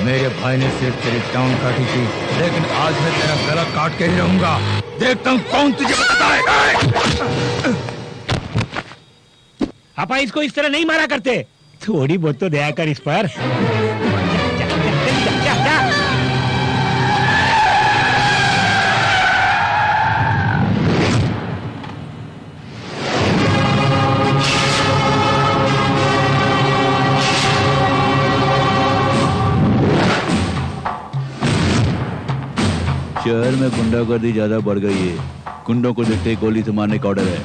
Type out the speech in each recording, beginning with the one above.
मेरे भाई ने सिर्फ तेरी टांग काटी थी, लेकिन आज मैं तेरा गला काट के ही रहूंगा। देखता हूँ कौन तुझे बताता है। आपा इसको इस तरह नहीं मारा करते, थोड़ी बहुत तो दया कर इस पर। शहर में गुंडागर्दी ज्यादा बढ़ गई है। गुंडों को देखते ही गोली से मारने का ऑर्डर है।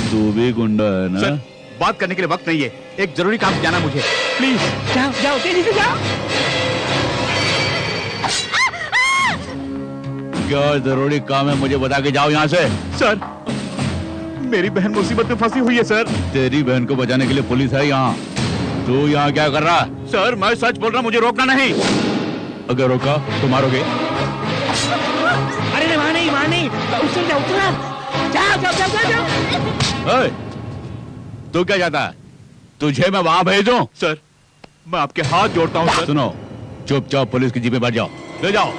तू भी गुंडा है ना? सर, बात करने के लिए वक्त नहीं है। एक जरूरी काम से जाना मुझे, प्लीज। जाओ जाओ तेजी से जाओ। क्या जरूरी काम है मुझे बता के जाओ यहाँ से। सर, मेरी बहन मुसीबत में फंसी हुई है सर। तेरी बहन को बचाने के लिए पुलिस है यहाँ। तू यहाँ क्या कर रहा? सर, मैं सच बोल रहा हूँ, मुझे रोकना नहीं। अगर रोका तो मारोगे? अरे वहाँ नहीं, उतर जाओ, जाओ जाओ जाओ जाओ। तू क्या चाहता है? तुझे मैं वहां भेजूं? सर, मैं आपके हाथ जोड़ता हूँ सर। सुनो, चुपचाप पुलिस की जीप में बैठ जाओ, ले जाओ।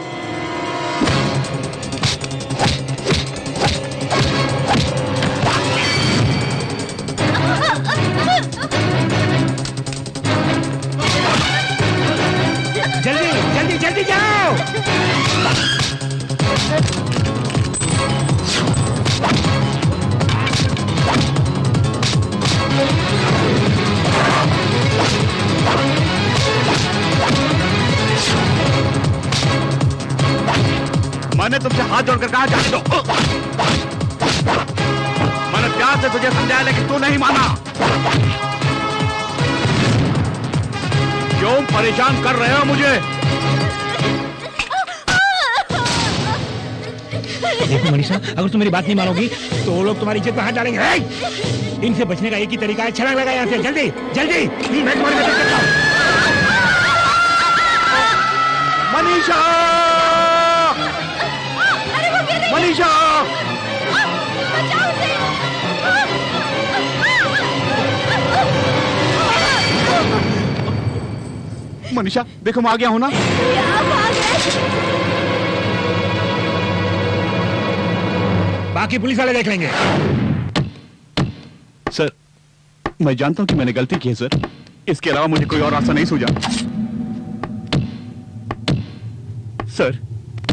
जल्दी जल्दी जल्दी जाओ। मैंने तुमसे हाथ जोड़कर कहा जाने दो। मैंने प्यार से तुझे समझाया, लेकिन तू नहीं माना। क्यों परेशान कर रहे हो मुझे? देखो मनीषा, अगर तुम मेरी बात नहीं मानोगी तो वो लोग तुम्हारी इज्जत पर हाथ डालेंगे। इनसे बचने का एक ही तरीका है, छलांग लगा यहाँ से। जल्दी जल्दी, मैं तुम्हारी मदद करता हूँ। मनीषा, मनीषा, मनीषा, देखो मैं आ गया हूं ना। बाकी पुलिस वाले देख लेंगे। सर, मैं जानता हूं कि मैंने गलती की है सर। इसके अलावा मुझे कोई और रास्ता नहीं सूझा। सर,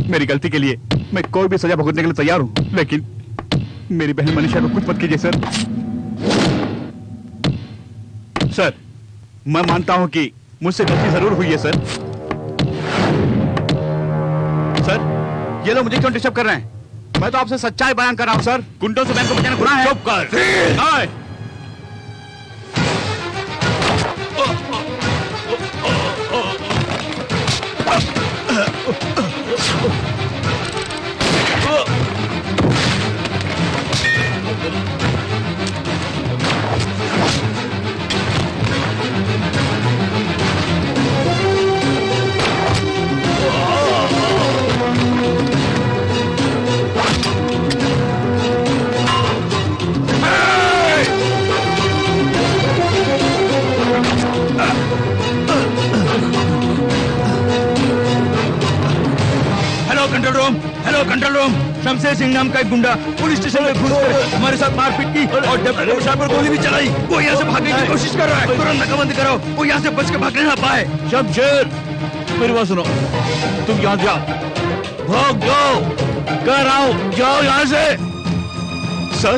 मेरी गलती के लिए मैं कोई भी सजा भुगतने के लिए तैयार हूं, लेकिन मेरी बहन मनीषा को कुछ मत कीजिए सर। सर, मैं मानता हूं कि मुझसे गलती जरूर हुई है सर। सर, ये लोग मुझे क्यों डिस्टर्ब कर रहे हैं? मैं तो आपसे सच्चाई बयान कर रहा हूं सर। गुंडों से बहन को बचाना गुनाह है। चुप कर। Hello control room, Shamsher Singh नाम का एक गुंडा पुलिस स्टेशन में घुसकर हमारे साथ मारपीट की और डेप्टी कमिश्नर पर गोली भी चलाई। वो यहाँ से भागने की कोशिश कर रहा है। तुरंत नाकाबंदी करो, वो यहाँ से बच के भागने ना पाए। शमशेर, मेरी बात सुनो, तुम यहाँ जाओ, भाग जाओ, कर आओ, जाओ यहाँ से। सर,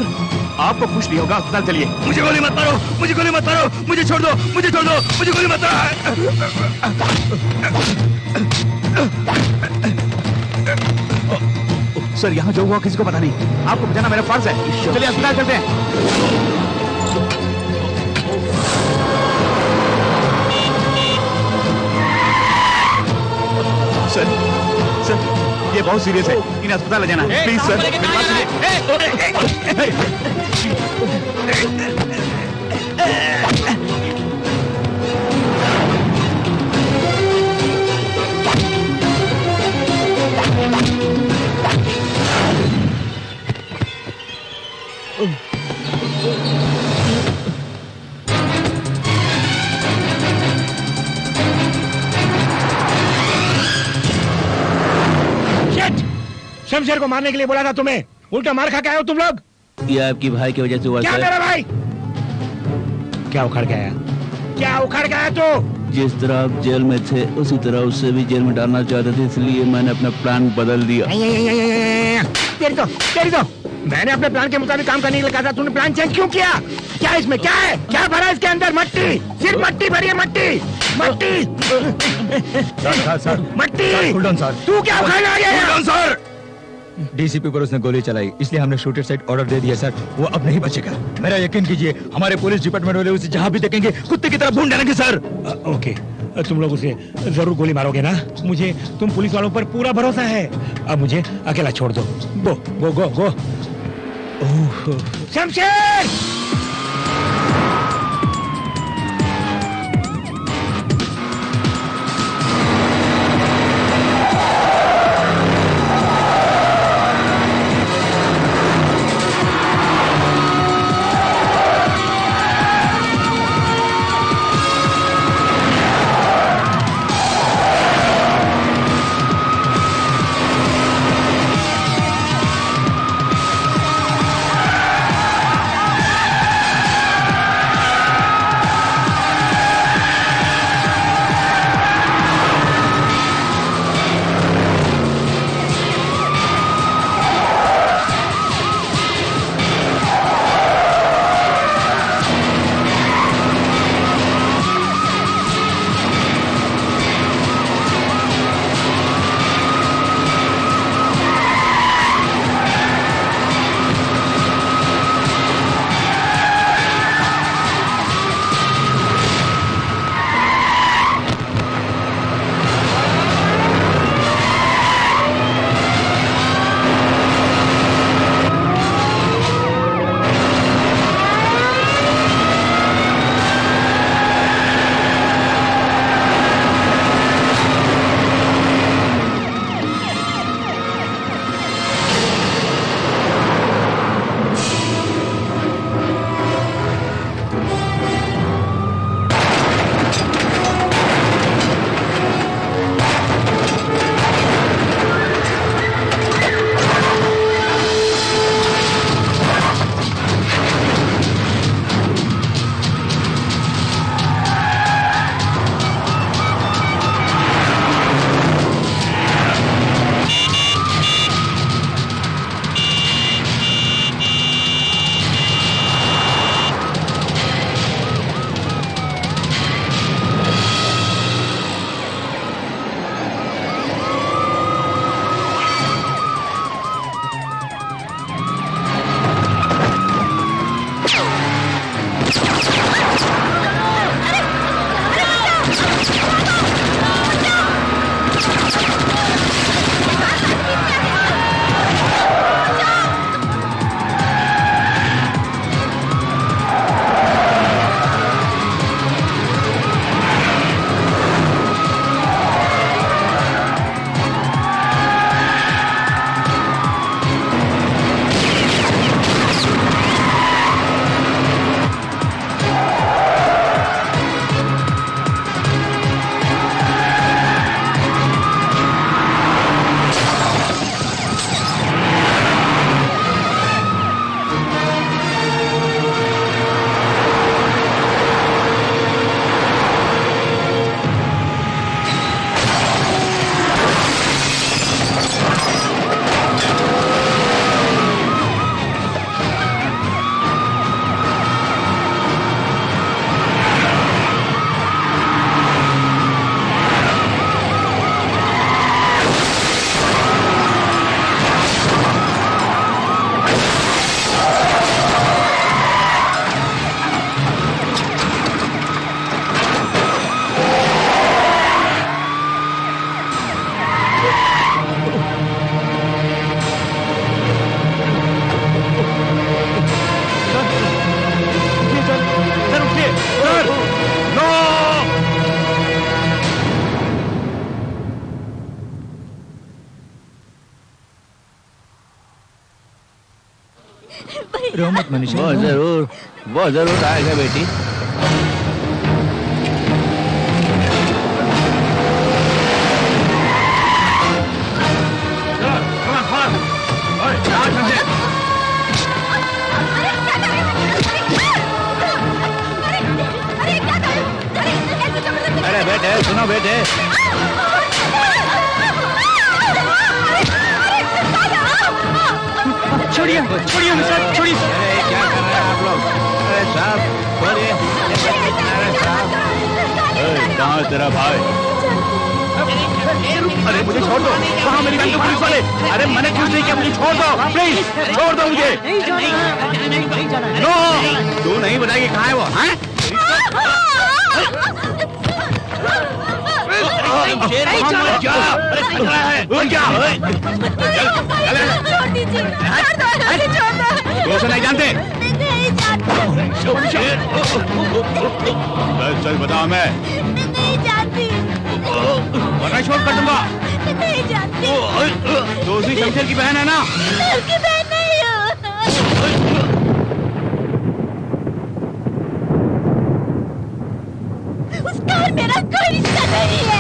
आपको कुछ नहीं होगा, अस्पताल चलिए। मुझे गोली मत मारो, मुझे गोली मत मारो, मुझे छोड़ दो, मुझे छोड़ दो, मुझे गोली मत मारो। सर, यहाँ जो हुआ किसी को पता नहीं। आपको बचाना मेरा फर्ज है। चलिए अस्पताल चलते हैं। सर, सर, ये बहुत सीरियस है, इन्हें अस्पताल ले जाना है। प्लीज सर, मेरी बात सुनिए। शमशेर को मारने के लिए बोला था तुम्हें, उल्टा मार खा के आए हो तुम लोग। ये आपकी भाई की वजह से हुआ क्या सर। मेरा भाई? क्या उखड़ के आया? क्या उखड़ के आया तू? जिस तरह आप जेल में थे उसी तरह उससे भी जेल में डालना चाहते थे, इसलिए मैंने अपना प्लान बदल दिया। तेरी तो मैंने अपने प्लान के मुताबिक काम करने के लिए कहा था, तूने प्लान चेंज क्यों किया? क्या इसमें क्या है? क्या भरा इसके अंदर? मट्टी, सिर्फ मट्टी भरी है, मट्टी मट्टी सर मट्टी। होल्ड ऑन सर, तू क्या उखाड़ने आ गया? Hold on sir. डीसीपी पर उसने गोली चलाई, इसलिए हमने शूट साइड ऑर्डर दे दिया सर। वो अब नहीं बचेगा, मेरा यकीन कीजिए। हमारे पुलिस डिपार्टमेंट वाले उसे जहाँ भी देखेंगे कुत्ते की तरह भून डालेंगे सर। ओके, तुम लोग उसे जरूर गोली मारोगे ना? मुझे तुम पुलिस वालों पर पूरा भरोसा है। अब मुझे अकेला छोड़ दो। गो गो गो गो। शमशेर! रो मत मनीषा। वो जरूर आएगा बेटी। Come on, come on. सुनो बेटे। छोड़िए छोड़िए सर, छोड़िए। अरे क्या कर रहे हैं आप लोग? अरे साहब बोलिए। कहाँ है तेरा भाई? अरे मुझे छोड़ दो, कहाँ मेरी बहन को पुलिस वाले? अरे मैंने कुछ नहीं किया, मुझे छोड़ दो प्लीज, छोड़ दो मुझे। नो, तू नहीं बताएगी कहाँ है वो? हैं? दोस्त नहीं जानते? सच बताओ, मैं नहीं जानती। वरना छोड़ कर दूंगा। नहीं जानती। तो उसी शमशेर की बहन है ना? उसकी बहन नहीं हो। उसका और मेरा कोई रिश्ता नहीं है।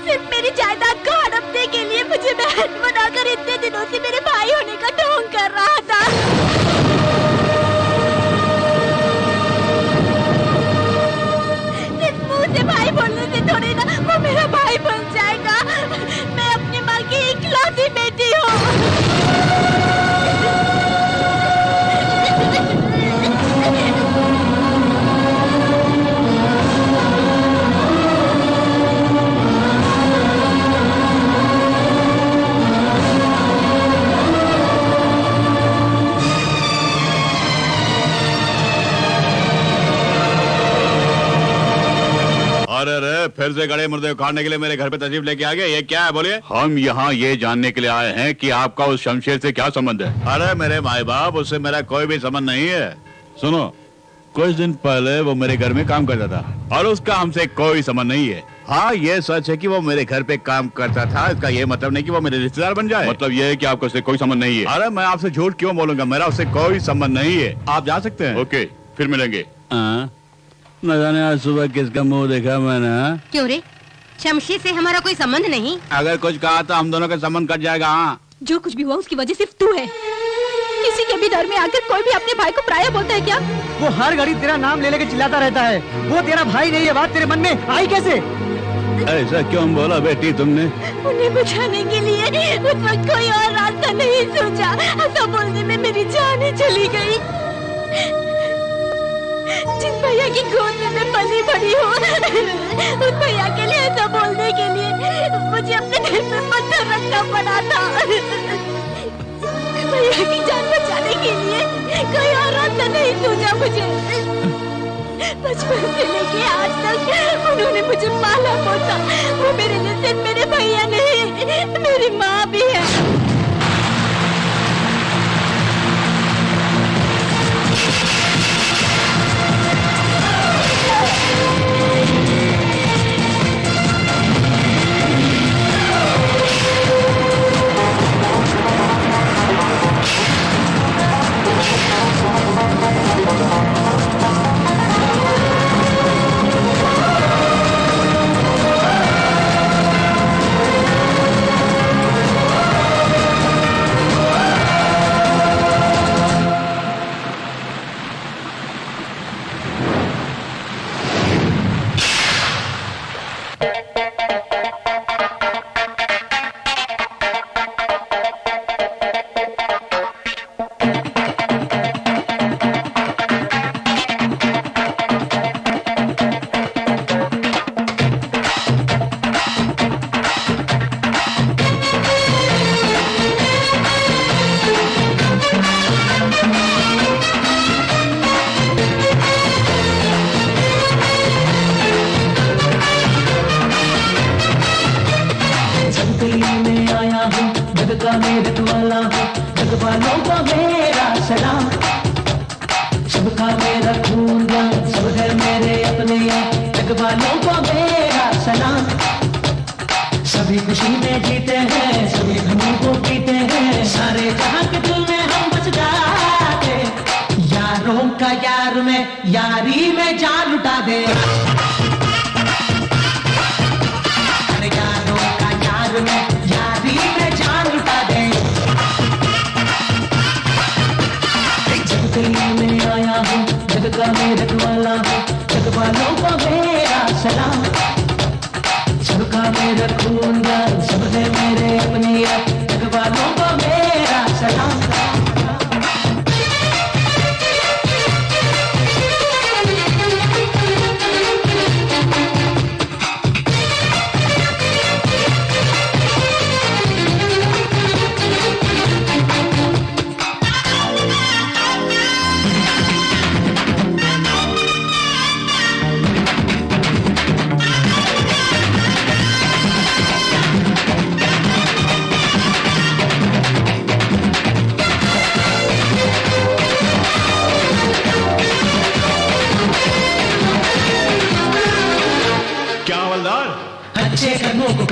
सिर्फ मेरी जायदाद को हड़पने के लिए मुझे बहन बनाकर इतने दिनों से मेरे भाई होने का ढोंग कर रहा था। सिर्फ मुंह से भाई बोलने से थोड़ी ना वो मेरा भाई बन जाएगा। मैं अपनी माँ की इकलौती बेटी हूँ। अरे रे, फिर से गड़े मुर्दे उखाड़ने के लिए मेरे घर पे तशरीफ लेके आ गए। ये क्या है बोलिए? हम यहाँ ये जानने के लिए आए हैं कि आपका उस शमशेर से क्या संबंध है। अरे मेरे माई बाप, उससे मेरा कोई भी संबंध नहीं है। सुनो, कुछ दिन पहले वो मेरे घर में काम करता था और उसका हमसे कोई संबंध नहीं है। हाँ, ये सच है कि वो मेरे घर पे काम करता था। इसका ये मतलब नहीं कि वो मेरे रिश्तेदार बन जाए। मतलब ये है कि आपका उससे कोई संबंध नहीं है। अरे मैं आपसे झूठ क्यों बोलूंगा? मेरा उससे कोई संबंध नहीं है। आप जा सकते हैं। ओके, फिर मिलेंगे। न जाने आज सुबह किसका मुंह देखा मैंने। क्यों रे? शमशेर से हमारा कोई संबंध नहीं। अगर कुछ कहा तो हम दोनों का संबंध कट जाएगा। हाँ, जो कुछ भी हुआ उसकी वजह सिर्फ तू है। किसी के भी डर में आकर कोई भी अपने भाई को पराया बोलता है क्या? वो हर घड़ी तेरा नाम ले लेके चिल्लाता रहता है। वो तेरा भाई नहीं है, बात तेरे मन में आई कैसे? ऐसा क्यों बोला बेटी तुमने? उन्हें बचाने के लिए उस वक्त कोई और रास्ता नहीं सोचा। ऐसा बोलने में मेरी जान ही चली गई। जिस भैया की गोद में मैं पली बड़ी हूँ, उस भैया के लिए ऐसा बोलने के लिए मुझे अपने दिल में पत्थर रखना पड़ा था। भैया की जान बचाने के लिए कोई और रास्ता नहीं सोचा मुझे। बचपन से लेके आज तक उन्होंने मुझे पाला पोसा। वो मेरे लिए सिर्फ मेरे भैया नहीं, मेरी माँ भी है।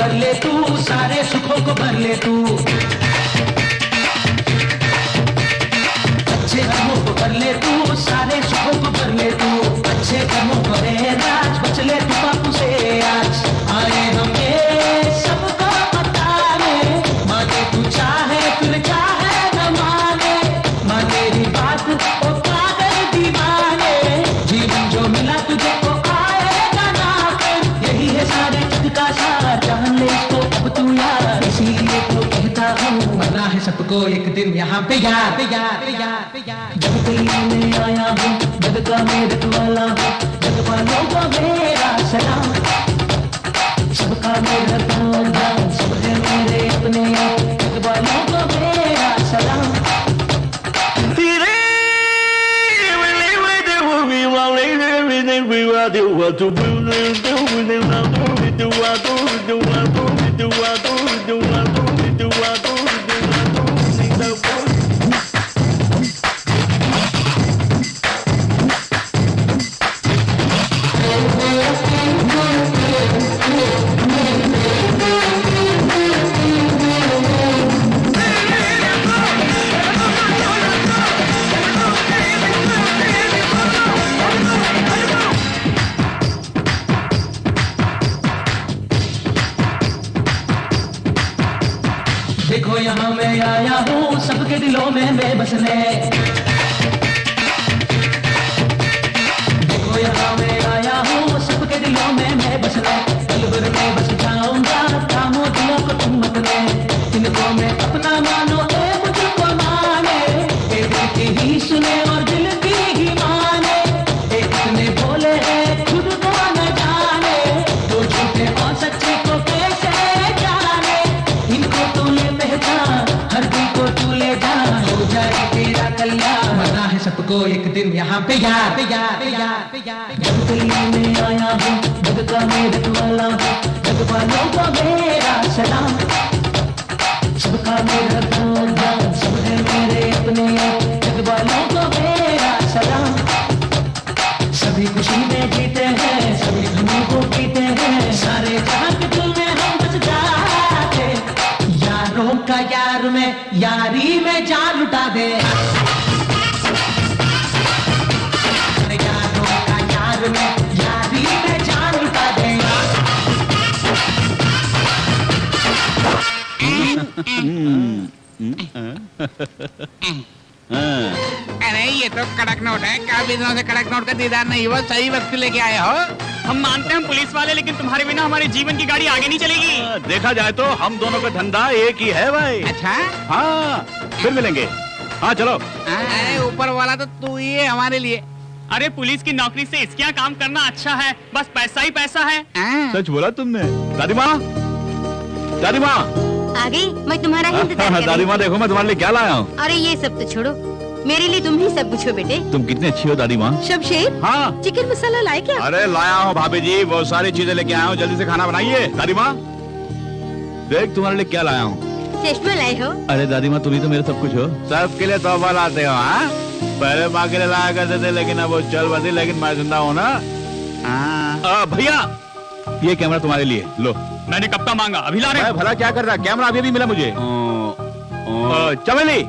भर ले तू, सारे सुखों को भर ले तू, अच्छे कर्मों को भर ले तू, सारे सुखों को भर ले तू, अच्छे कर्मों को रे राज, बच ले तू पापों से आज। आए हम ये सबको बताने, माने तू चाहे फिर चाहे न माने, माने ही बात ओ पागल दीवाने, जीवन जो मिला तुझे को आएगा ना फिर, यही है सारे जग का सार, जान ले इसको अब तू यार, इसीलिए तो कहता हूँ मरना है सबको एक दिन यहाँ पे यार। जब गली में आया हूँ, जग का मेरठ वाला हूँ, जग वालों का मेरा सलाम, सबका मेरा ध्यान, सब है मेरे अपने, जग वालों का मेरा सलाम। देखो यहाँ मैं आया हूँ सबके दिलों में मैं बसने, देखो यहाँ मैं आया हूँ सबके दिलों में मैं बसने, पल भर में बस जाऊंगा थामो दिलों को तुम अपने, इनको मैं अपना मानो ए मुझको माने, एक दिल की ही सुने और दिल की ही माने, एक इतने भोले हैं खुद को न जाने, दो झूठे और सच्चे को कैसे जाने, इनको तू ले पहचान, हर दिल को तू ले जान, हो जाए तेरा कल्याण, मरना है सबको एक दिन यहाँ पे यार। जब गली में आया हूँ, जग का मेरठ वाला हूँ, जग वालों का मेरा सलाम, सबका मेरा ध्यान, सब है मेरे अपने, जग वालों का मेरा सलाम। सभी खुशी में जीते हैं, सभी गमों को पीते हैं, सारे जहां के दिल में हम बस जाते, यारों का यार में यारी में जान लुटा दे, यारों का यार में यारी में जान लुटा दे। अरे ये तो कड़क नोट है, काफी दिनों से कड़क नोट का दीदार नहीं हुआ, सही वक्त लेके आए हो। हम मानते हैं हम पुलिस वाले, लेकिन तुम्हारे बिना हमारे जीवन की गाड़ी आगे नहीं चलेगी। देखा जाए तो हम दोनों का धंधा एक ही है भाई। अच्छा हाँ, फिर मिलेंगे। हाँ चलो। अरे ऊपर वाला तो तू ही है हमारे लिए। अरे पुलिस की नौकरी से इसके यहाँ काम करना अच्छा है, बस पैसा ही पैसा है। सच बोला तुमने। दादी माँ, दादी माँ आ गई, मैं तुम्हारा ही इंतजार कर रही दादी माँ देखो मैं तुम्हारे लिए क्या लाया हूँ। अरे ये सब तो छोड़ो, मेरे लिए तुम ही सब कुछ हो बेटे। तुम कितनी अच्छी हो दादी माँ। शमशेर, हाँ चिकन मसाला लाए क्या? अरे लाया हूँ भाभी जी, बहुत सारी चीजें लेके आया हूँ, जल्दी से खाना बनाइए। दादी माँ देख तुम्हारे लिए क्या लाया हूँ। चश्मा लाए हो? अरे दादी माँ तुम ही तो मेरे सब कुछ हो। सबके लिए तोहफा लाते हो। हाँ पहले माँ के लिए लाया करते थे, लेकिन अब वो चल बदी, लेकिन मैं जिंदा हूँ ना। भैया ये कैमरा तुम्हारे लिए लो। मैंने कब का मांगा, अभी ला रहे। भला क्या कर रहा, कैमरा अभी भी मिला मुझे। चमेली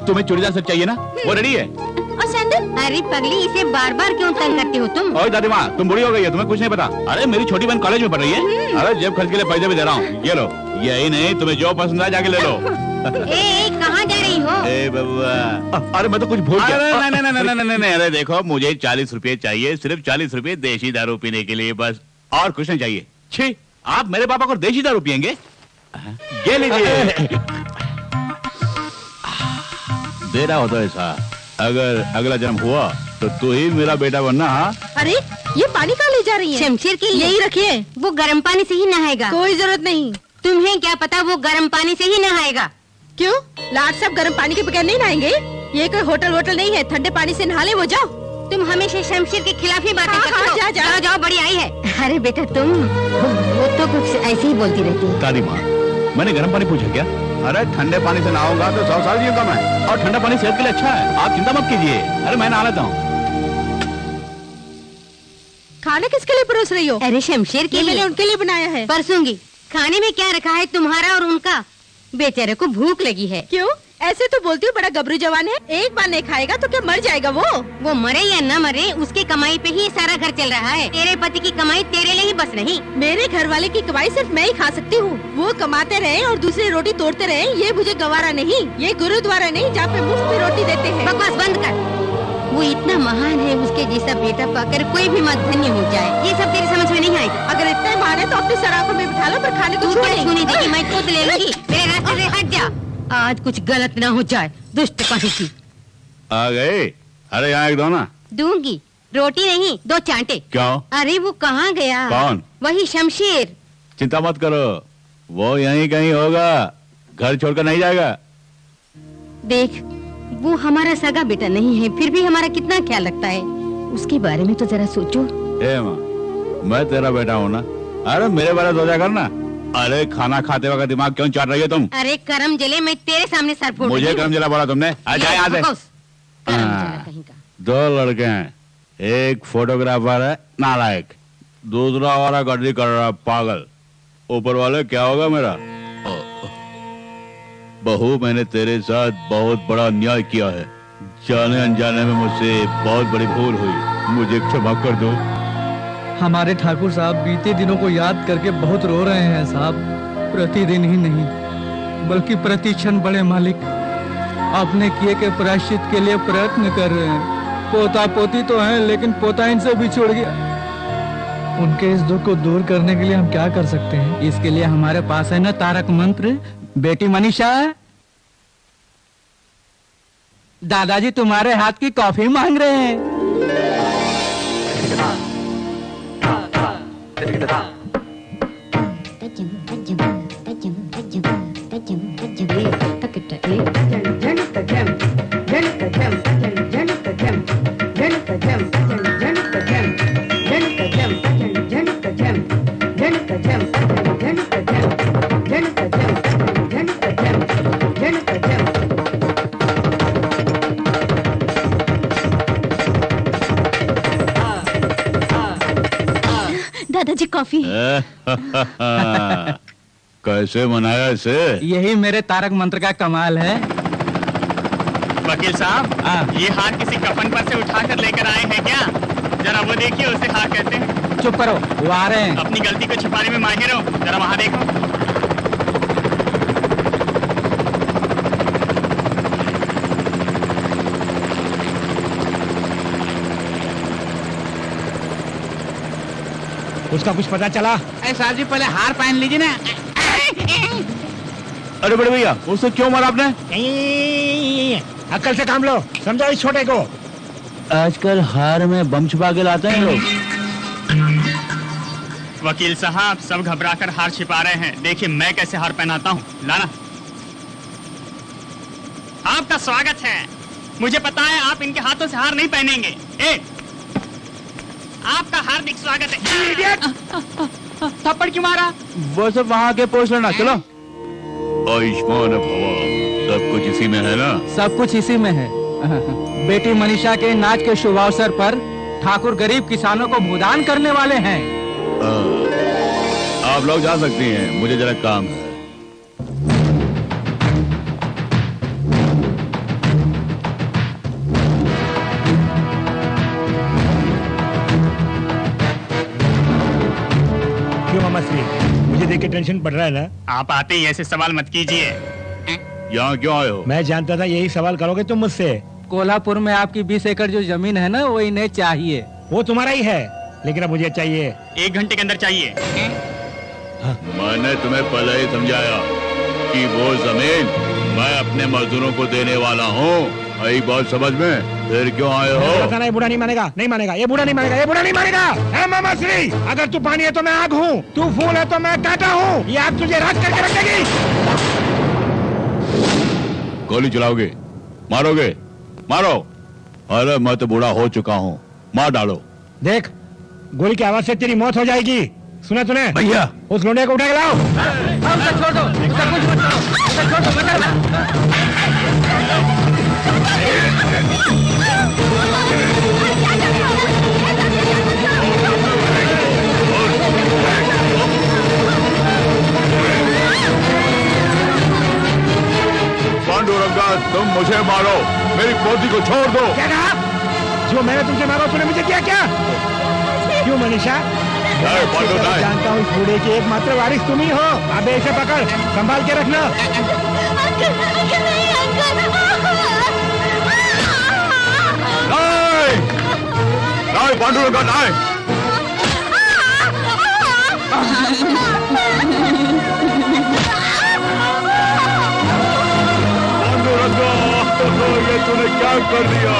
तुम्हें चूड़ीदार सेट चाहिए ना, वो रेडी है। और सैंडल? अरे पगली, इसे बार बार क्यों तंग करते हो तुम? ओए दादी माँ तुम बुरी हो गई है, तुम्हें कुछ नहीं पता। अरे मेरी छोटी बहन कॉलेज में पढ़ रही है। अरे जेब खर्च के लिए पैसे भी दे रहा हूँ, ये लो। यही नहीं, तुम्हें जो पसंद आए जाके ले लो। कहाँ जा रही हो? ए बब्बा, अरे मैं तो कुछ भूल गया। नहीं, अरे देखो मुझे 40 रुपए चाहिए, सिर्फ 40 रुपए देशी दारू पीने के लिए, बस और कुछ नहीं चाहिए। छी, आप मेरे पापा को देशी दारू पियेंगे? ये लीजिए। दे रहा होता ऐसा, अगर अगला जन्म हुआ तो तू ही मेरा बेटा बनना। हाँ अरे ये पानी कहाँ ले जा रही है? शमशेर के लिए। यही रखिए, वो गर्म पानी से ही नहाएगा। कोई जरूरत नहीं। तुम्हें क्या पता वो गर्म पानी से ही नहाएगा? क्यों? लाट साहब गर्म पानी के बगैर नहीं नहाएंगे? ये कोई होटल नहीं है, ठंडे पानी से नहा ले। वो जाओ। तुम हमेशा शमशेर के खिलाफ ही बातें करते हो। जाओ जाओ, बड़ी आई है। अरे बेटा तुम, वो तो कुछ ऐसे ही बोलती रहती है। दादी माँ मैंने गर्म पानी पूछा क्या? अरे ठंडे पानी से नहाऊंगा तो 100 साल जीऊंगा मैं, और ठंडा पानी सेहत के लिए अच्छा है, आप चिंता मत कीजिए। अरे मैं नहा लेता हूँ। खाना किसके लिए परोस रही हो? अरे शमशेर के ये लिए। मैंने उनके लिए बनाया है। परसूंगी। खाने में क्या रखा है तुम्हारा और उनका? बेचारे को भूख लगी है। क्यों ऐसे तो बोलती हूँ, बड़ा गबरू जवान है, एक बार नहीं खाएगा तो क्या मर जाएगा वो मरे या न मरे, उसकी कमाई पे ही सारा घर चल रहा है। तेरे पति की कमाई तेरे लिए ही बस नहीं। मेरे घर वाले की कमाई सिर्फ मैं ही खा सकती हूँ। वो कमाते रहे और दूसरी रोटी तोड़ते रहे, ये मुझे गवारा नहीं। ये गुरुद्वारा नहीं जहाँ पे मुफ्त में रोटी देते हैं। बकवास बंद कर। वो इतना महान है, उसके जैसा बेटा पाकर कोई भी मत धन्य हो जाए। ये सब तेरी समझ में नहीं आएगा। अगर इतना महान है तो अपनी सराखों में बिठा लो, पर खाने को छूने देगी। मैं खुद ले लूंगी। मेरे रास्ते से हट जा। आज कुछ गलत ना हो जाए। दुष्ट कहीं की। आ गए? अरे यहाँ एक दो ना। दूंगी, रोटी नहीं, 2 चांटे। क्यों? अरे वो कहाँ गया? कौन? वही शमशेर। चिंता मत करो, वो यहीं कहीं होगा, घर छोड़कर नहीं जाएगा। देख, वो हमारा सगा बेटा नहीं है, फिर भी हमारा कितना ख्याल रखता है। उसके बारे में तो जरा सोचो। ए माँ, मैं तेरा बेटा हूँ ना। अरे मेरे बारे में सोचा कर ना। अरे खाना खाते वक्त दिमाग क्यों चाट रही है तुम? अरे करम जले, मैं तेरे सामने सर फोड़। मुझे करम जला बोला तुमने? आजा यहाँ से। कहीं का। 2 लड़के हैं, एक फोटोग्राफर है नालायक, दूसरा वाला गर्दी कर रहा पागल। ऊपर वाले क्या होगा मेरा? बहू, मैंने तेरे साथ बहुत बड़ा अन्याय किया है। जाने अनजाने में मुझसे बहुत बड़ी भूल हुई, मुझे क्षमा कर दो। हमारे ठाकुर साहब बीते दिनों को याद करके बहुत रो रहे हैं साहब। प्रतिदिन ही नहीं बल्कि प्रति क्षण बड़े मालिक अपने किए के प्रायश्चित के लिए प्रयत्न कर रहे हैं। पोता पोती तो हैं, लेकिन पोता इनसे बिछुड़ गया। उनके इस दुख को दूर करने के लिए हम क्या कर सकते हैं? इसके लिए हमारे पास है ना तारक मंत्र। बेटी मनीषा, दादाजी तुम्हारे हाथ की कॉफी मांग रहे हैं। दादाजी कॉफी। कैसे मनाया इसे? यही मेरे तारक मंत्र का कमाल है। वकील साहब, ये हार किसी कफन पर से उठा कर लेकर आए हैं क्या? जरा वो देखिए, उसे हार कहते हैं। चुप करो, वो आ रहे हैं। अपनी गलती को छिपाने में माहिर हो, जरा वहाँ देखो। उसका कुछ पता चला? अरे साहब जी, पहले हार पहन लीजिए ना। अरे बड़े भैया, उसे क्यों मारा आपने? अक्ल से काम लो, समझो इस छोटे को। आजकल हार में बम छुपा के लाते हैं लोग। वकील साहब, सब घबराकर हार छिपा रहे हैं। देखिए मैं कैसे हार पहनाता हूँ। लाना। आपका स्वागत है। मुझे पता है आप इनके हाथों से हार नहीं पहनेंगे। आपका हार्दिक स्वागत है। थप्पड़ क्यों मारा? वो सब वहाँ के पोस्ट लेना। चलो। आयुष्मान भवा, सब कुछ इसी में है ना? सब कुछ इसी में है। बेटी मनीषा के नाच के शुभ अवसर पर ठाकुर गरीब किसानों को भूदान करने वाले हैं। आप लोग जा सकती हैं, मुझे जरा काम है। मुझे देख के टेंशन बढ़ रहा है ना? आप आते ही ऐसे सवाल मत कीजिए। यहाँ क्यों आए हो? मैं जानता था यही सवाल करोगे तुम मुझसे। कोल्हापुर में आपकी 20 एकड़ जो जमीन है ना, वो इन्हें चाहिए। वो तुम्हारा ही है, लेकिन अब मुझे चाहिए। 1 घंटे के अंदर चाहिए। मैंने तुम्हें पहले ही समझाया कि वो जमीन मैं अपने मजदूरों को देने वाला हूँ। आई बात समझ में? फिर क्यों आए हो? ये बूढ़ा नहीं मानेगा, नहीं मानेगा, ये बूढ़ा नहीं मानेगा, ये बूढ़ा नहीं मानेगा। मामा श्री, अगर तू पानी है तो मैं आग हूँ, तू फूल है तो मैं कांटा हूँ। ये आग तुझे राख करके रखेगी। गोली चलाओगे? मारोगे? मारो। अरे मैं तो बूढ़ा हो चुका हूँ, मार डालो। देख, गोली की आवाज से तेरी मौत हो जाएगी। सुना तूने? भैया, उस लोंडे को उठा के लाओ। छोड़ दो, तुम मुझे मारो, मेरी पोती को छोड़ दो। क्या कहा? जो मैंने तुमसे मांगा तूने मुझे दिया क्या? क्यों मनीषा? मैं जानता हूँ इस बूढ़े की एकमात्र वारिस तुम ही हो। अबे इसे पकड़, संभाल के रखना। नहीं पांडुरंगा नहीं। पांडुरंगा, ये तूने क्या कर दिया?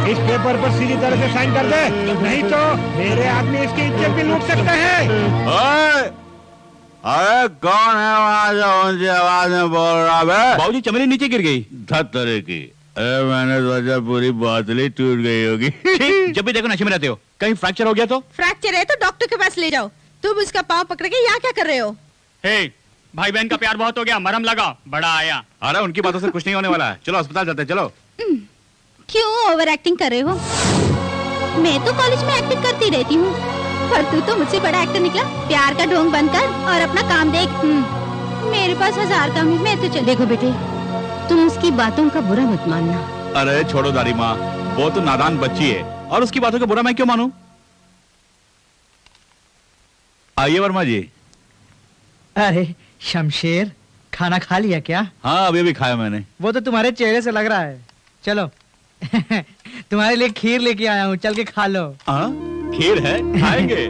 इस पेपर पर सीधी तरह से साइन कर दे, नहीं तो मेरे आदमी इसकी इज्जत भी लूट सकते हैं। अरे कौन है वहाँ जो ऊंची आवाज में बोल रहा है? बाबूजी चमेली नीचे गिर गई। धत्तरे की। अरे मैंने सोचा पूरी बोतल टूट गई होगी। जब भी देखो नशे में रहते हो, कहीं फ्रैक्चर हो गया तो? फ्रैक्चर है तो डॉक्टर के पास ले जाओ। तुम उसका पाँव पकड़ के यहाँ क्या कर रहे हो? हे, भाई बहन का प्यार बहुत हो गया, मरहम लगा, बड़ा आया। अरे उनकी बातों से कुछ नहीं होने वाला है, चलो अस्पताल जाते हैं, चलो। क्यों ओवर एक्टिंग कर रहे हो? मैं तो कॉलेज में एक्टिंग करती रहती हूँ, पर तू तो मुझसे बड़ा एक्टर निकला। प्यार का ढोंग बंद कर और अपना काम देख। मेरे पास 1000 काम है, मैं तो चल। देखो बेटे, तुम उसकी बातों का बुरा मत मानना। अरे छोड़ो दादी माँ, वो तो नादान बच्ची है और उसकी बातों का बुरा मैं क्यों मानूं? आइए वर्मा जी। अरे शमशेर, खाना खा लिया क्या? हाँ अभी खाया मैंने। वो तो तुम्हारे चेहरे से लग रहा है। चलो तुम्हारे लिए खीर लेके आया हूँ, चल के खा लो। खीर है, खाएंगे।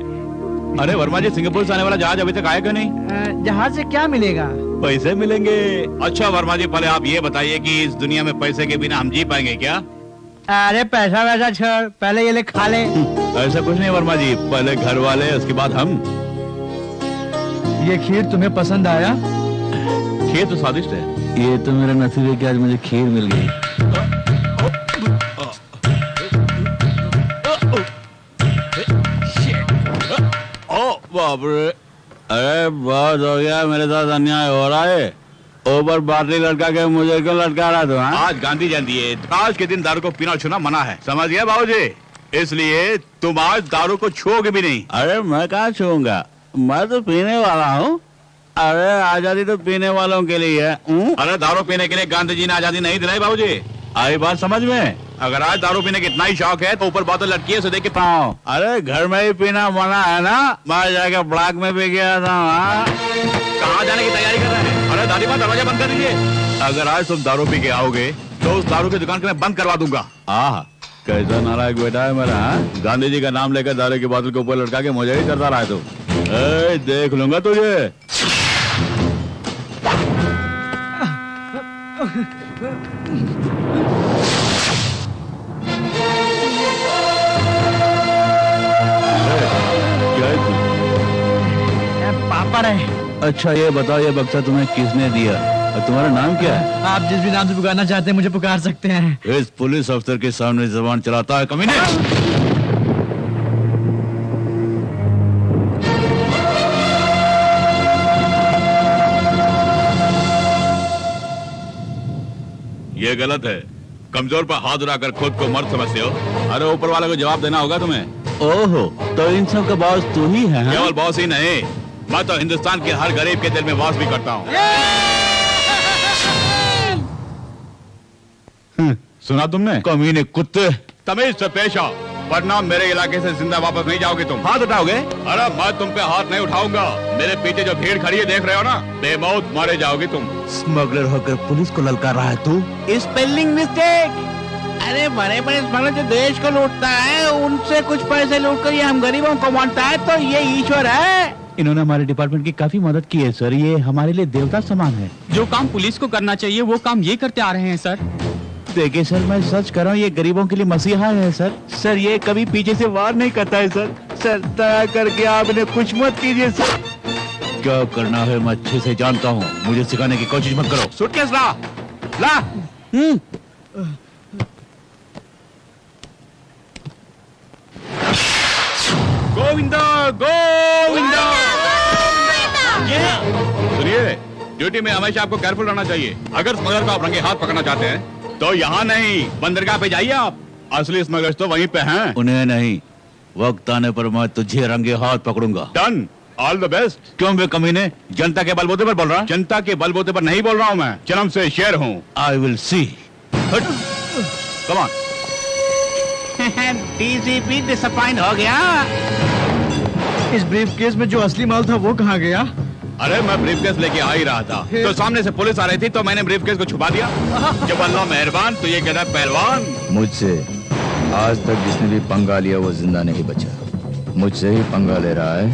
अरे वर्मा जी, सिंगापुर से आने वाला जहाज अभी तक आया क्यों नहीं? जहाज से क्या मिलेगा? पैसे मिलेंगे। अच्छा वर्मा जी, पहले आप ये बताइए कि इस दुनिया में पैसे के बिना हम जी पाएंगे क्या? अरे पैसा वैसा छोड़, पहले ये ले खा ले। ऐसा कुछ नहीं वर्मा जी, पहले घर वाले उसके बाद हम। ये खीर तुम्हें पसंद आया? खीर तो स्वादिष्ट है। ये तो मेरा नसीब है कि आज मुझे खीर मिल गई। बाप रे, अरे बहुत हो गया, मेरे साथ अन्याय हो रहा है। ऊपर बाटली लटका के मुझे क्यों लटका रहा तू? आज गांधी जयंती है, आज के दिन दारू को पीना छूना मना है, समझ गया बाबूजी? इसलिए तुम आज दारू को छूओगे भी नहीं। अरे मैं कहाँ छूऊंगा, मैं तो पीने वाला हूँ। अरे आजादी तो पीने वालों के लिए है। अरे दारू पीने के लिए गांधी जी ने आजादी नहीं दिलाई बाबूजी, आई बात समझ में? अगर आज दारू पीने का इतना ही शौक है तो ऊपर बोतल लटकी है, उसे देख के पाओ। अरे घर में ही पीना मना है ना, मैं जाके ब्लॉक में पी गया था। कहाँ जाने की तैयारी कर रहे हैं? अरे दादी माँ, दरवाजा बंद कर दीजिए। अगर आज तुम दारू पी के आओगे तो उस दारू की दुकान को मैं बंद करवा दूंगा। कैसा नालायक बेटा है मेरा। गांधी जी का नाम लेकर दारू की बोतल के ऊपर लटका के मुझे ही करता रहा है तू। देख लूंगा तुझे। पापड़ है। अच्छा ये बताओ, ये बक्सा तुम्हें किसने दिया और तुम्हारा नाम क्या है? आप जिस भी नाम से पुकारना चाहते हैं मुझे पुकार सकते हैं। इस पुलिस अफसर के सामने जबान चलाता है कमीने। ये गलत है, कमजोर पर हाथ उठाकर खुद को मर्द समझते हो। अरे ऊपर वाले को जवाब देना होगा तुम्हें। ओहो, तो इन सब का बॉस तू ही है? केवल बॉस ही नहीं, मैं तो हिंदुस्तान के हर गरीब के दिल में वास भी करता हूँ। सुना तुमने? कमीने कुत्ते, तमीज से पेश आओ, वरना मेरे इलाके से जिंदा वापस नहीं जाओगे तुम। हाथ उठाओगे? अरे मैं तुम पे हाथ नहीं उठाऊंगा। मेरे पीछे जो भीड़ खड़ी है देख रहे हो ना, बेमौत मारे जाओगे तुम। स्मगलर होकर पुलिस को ललकार रहा है तू। Spelling mistake. अरे बड़े बड़े स्मगलर जो देश को लूटता है, उनसे कुछ पैसे लूट कर ये हम गरीबों को बांटता है, तो ये ईश्वर है। इन्होंने हमारे डिपार्टमेंट की काफी मदद की है सर, ये हमारे लिए देवता समान है। जो काम पुलिस को करना चाहिए वो काम ये करते आ रहे हैं सर। देखिए सर, मैं सच कर रहा हूँ, ये गरीबों के लिए मसीहा है सर। सर ये कभी पीछे से वार नहीं करता है सर। सर दया करके आप इन्हें कुछ मत कीजिए सर। क्या करना है मैं अच्छे से जानता हूँ, मुझे सिखाने की कोशिश मत करो। सूटकेस ला, ला। गोविंदा गोविंदा। सुनिए, ड्यूटी में हमेशा आपको केयरफुल रहना चाहिए। अगर स्मगलर को आप रंगे हाथ पकड़ना चाहते हैं तो यहाँ नहीं, बंदरगाह पे जाइए आप। असली स्मगलर्स तो वहीं पे हैं। उन्हें नहीं, वक्त आने पर मैं तुझे रंगे हाथ पकड़ूंगा। डन। All the best. क्यों बे कमीने, जनता के बलबूते पर बोल रहा? जनता के बलबूते पर नहीं बोल रहा हूँ मैं, जन्म से शेर हूँ। I will see. Come on. DCP disappoint हो गया। इस ब्रीफ केस में जो असली माल था वो कहाँ गया? अरे मैं ब्रीफकेस लेके आ ही रहा था, तो सामने से पुलिस आ रही थी, तो मैंने ब्रीफकेस को छुपा दिया। जब अल्लाह मेहरबान तो ये कहता है पहलवान। मुझसे आज तक जिसने भी पंगा लिया वो जिंदा नहीं बचा, मुझसे ही पंगा ले रहा है।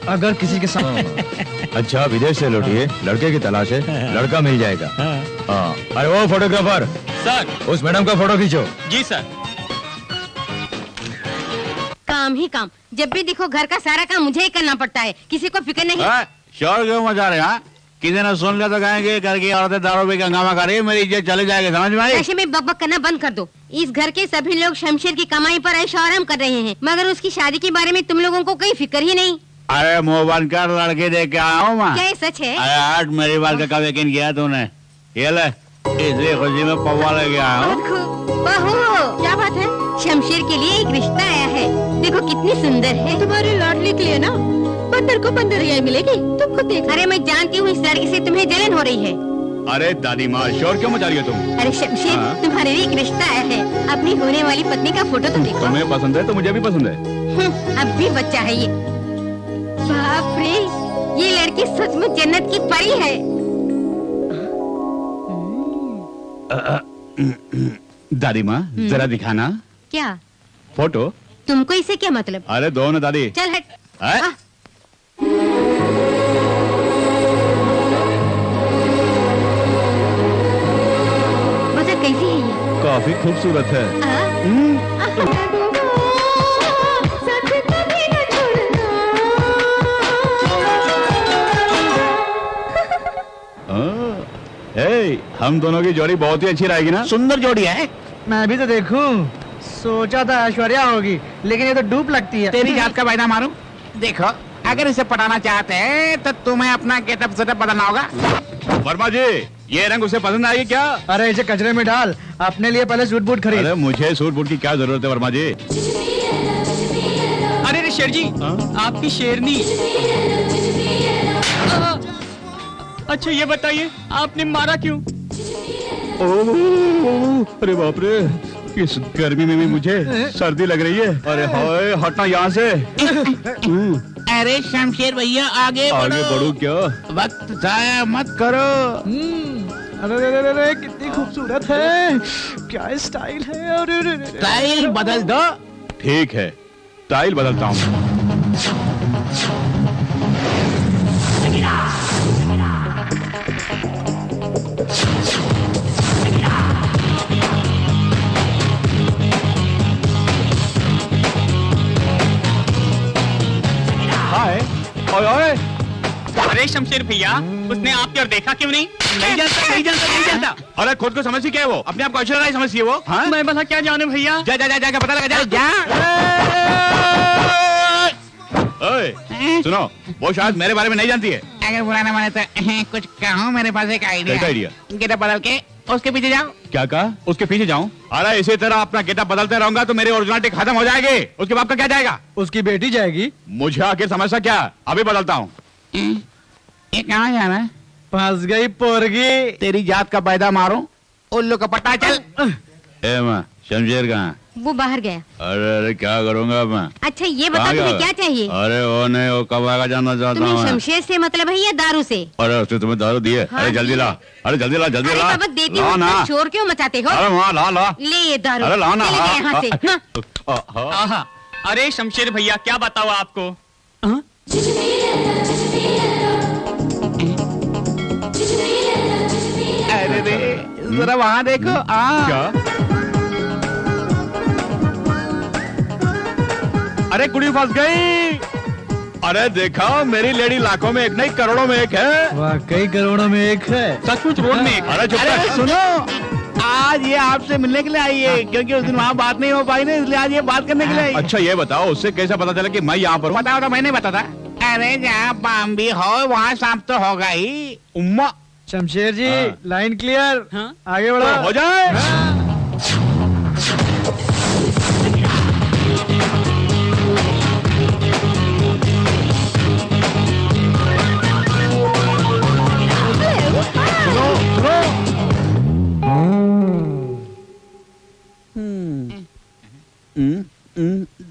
अगर किसी के साथ अच्छा, विदेश से लौटिए, लड़के की तलाश है, लड़का मिल जाएगा। हाँ, अरे वो फोटोग्राफर सर। उस मैडम का फोटो खींचो। जी सर। काम ही काम, जब भी देखो घर का सारा काम मुझे ही करना पड़ता है, किसी को फिक्र नहीं। शोर क्यों मचा रहे हैं? किसी ने सुन लिया तो कहेंगे घर की औरतें दारू पी के हंगामा कर रही है, मेरी इज्जत चली जाएगी, समझ में आई? ऐसे में बकबक करना बंद कर दो। इस घर के सभी लोग शमशेर की कमाई पर ऐश आराम कर रहे हैं, मगर उसकी शादी के बारे में तुम लोगों को कोई फिक्र ही नहीं। अरे मुंह बंद कर, लड़के देख के आया हूँ मैं। क्या ये सच है? अरे आज मेरी बात का कब यकीन किया तूने? ये ले, इसी खुशी में पौवा लेके आया हूँ। बहू, क्या बात है? शमशेर के लिए एक रिश्ता आया है, देखो कितनी सुंदर है। तुम्हारी लाडली के लिए ना बंदर को बंदर रियाई मिलेगी, तुम खुद देखो। अरे मैं जानती हूँ इस लड़के से तुम्हें जलन हो रही है। अरे दादी माँ, शोर क्यों मचा रही हो तुम? अरे शमशेर, तुम्हारे लिए एक रिश्ता आया है, अपनी होने वाली पत्नी का फोटो तो देखो। तुम्हें पसंद है तो मुझे भी पसंद है। अब भी बच्चा है ये। बाप रे, ये लड़की सचमुच जन्नत की परी है। दादी माँ, जरा दिखाना क्या फोटो। तुमको इससे क्या मतलब? अरे दो ना दादी। चल हट। बता कैसी है ये? काफी खूबसूरत है। हम दोनों की जोड़ी बहुत ही अच्छी रहेगी ना? सुंदर जोड़ी है। मैं भी तो देखूं, सोचा था ऐश्वर्या होगी, लेकिन ये तो डूब लगती है। तेरी जात का वायदा मारूं? देखो, अगर इसे पटाना चाहते हैं तो तुम्हें अपना गेटअप सेटअप बदलना होगा। वर्मा जी, ये रंग उसे पसंद आएगी क्या? अरे इसे कचरे में डाल, अपने लिए पहले सूट बूट खरीद। अरे मुझे सूट बूट की क्या जरूरत है वर्मा जी? अरे शेर जी, आपकी शेरनी। अच्छा ये बताइए, आपने मारा क्यों? अरे बाप रे, इस गर्मी में भी मुझे सर्दी लग रही है। अरे हाय, हटना यहाँ से। अरे शमशेर भैया, आगे बढ़ो क्या? वक्त जाया मत करो। अरे कितनी खूबसूरत है, क्या स्टाइल है। अरे स्टाइल बदल दो। ठीक है, स्टाइल बदलता हूँ। अरे शमशेर भैया, उसने आपकी और देखा क्यों नहीं? नहीं जानता। अरे खुद को समझी क्या है वो? अपने आप को ऐश्वर्या राय समझती है वो? हाँ? मैं भला क्या जानू भैया? जा पता लगा जा। ओए, सुनो, वो शायद मेरे बारे में नहीं जानती है। अगर बुरा ना माने तो कुछ कहूँ, मेरे पास एक आइडिया। क्या आइडिया? गेटअप बदल के उसके पीछे जाओ। क्या कहा? उसके पीछे जाऊं? अरे इसी तरह अपना गेटअप बदलते रहूंगा तो मेरी ओरिजिनलिटी खत्म हो जाएगी। उसके बाप का क्या जाएगा? उसकी बेटी जाएगी। मुझे आखिर समस्या क्या? अभी बदलता हूँ। ये कहाँ जाना है? फंस गई पोरगी। तेरी जात का पैदा मारो, उल्लू का पट्टा चल। ए माँ, शमशेर कहाँ? वो बाहर गया। अरे क्या करूँगा मैं? अच्छा ये बता, तुम्हें क्या चाहिए? अरे वो नहीं, वो कब आएगा जानना चाहता हूँ। तुम्हें शमशेर से मतलब है या दारू से? अरे उसने तुम्हें दारू दी है? अरे जल्दी ला, अरे जल्दी ला। देती हूँ, शोर क्यों मचाते हो? अरे वहाँ ला। ले ये दारू। अरे ला ना। यहाँ से। अरे शमशेर भैया, क्या बताओ आपको? अरे जरा वहाँ देखो। क्या? अरे कुड़ी फंस गई। अरे देखा, मेरी लेडी लाखों में एक नहीं, करोड़ों में एक है। वाकई करोड़ों में एक है। सचमुच रोड में एक। अरे चुप कर। सुनो, आज ये आपसे मिलने के लिए आई है, क्योंकि उस दिन वहाँ बात नहीं हो पाई ना, इसलिए आज ये बात करने के लिए आई। अच्छा ये बताओ, उससे कैसे पता चला कि मैं यहाँ पर हूँ? बताओ तो मैंने बता था। अरे जहाँ बाम्बी हो वहाँ सांप तो होगा ही। उम्मा, शमशेर जी हाँ। Line clear. हाँ? आगे बढ़ो। हो जाए।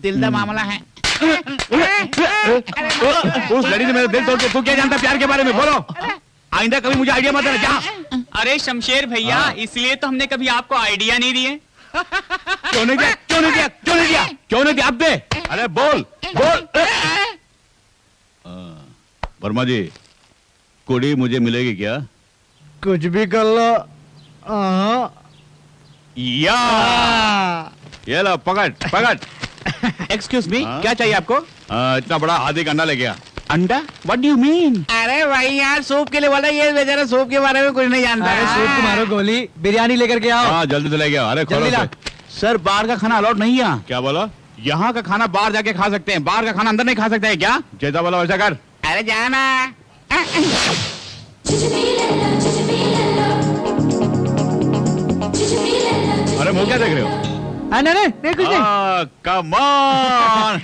दिल का मामला है। उस लड़ी ने मेरा दिल तोड़ के तू क्या जानता प्यार के बारे में, बोलो। आइंदा कभी मुझे आइडिया मत देना, क्या? अरे शमशेर भैया, हाँ। इसलिए तो हमने कभी आपको आइडिया नहीं दिए। क्यों नहीं दिया, क्यों नहीं दिया, क्यों नहीं दिया, क्यों नहीं दिया, अब दे। अरे बोल बोल। वर्मा जी, कुड़ी मुझे मिलेगी क्या? कुछ भी कर लो। या ये लो, पकड़ पकड़। एक्सक्यूज मी, हाँ? क्या चाहिए आपको? इतना बड़ा आधी अंडा ले गया। अंडा? What do you mean? अरे भाई यार, सूप के लिए बोला, ये बेचारा सूप के बारे में कुछ नहीं जानता। अरे सूप को मारो गोली, बिरयानी लेकर के आओ। हाँ जल्दी से ले गया। अरे खोलो जल्दी ला। उसे। सर, बाहर का खाना अलाउड नहीं है। क्या बोला? यहाँ का खाना बाहर जाके खा सकते हैं, बाहर का खाना अंदर नहीं खा सकते हैं क्या? जैसा बोला वैसा कर। अरे जाना। अरे मुंह क्या देख रहे हो? नहीं नहीं कुछ नहीं। Come on.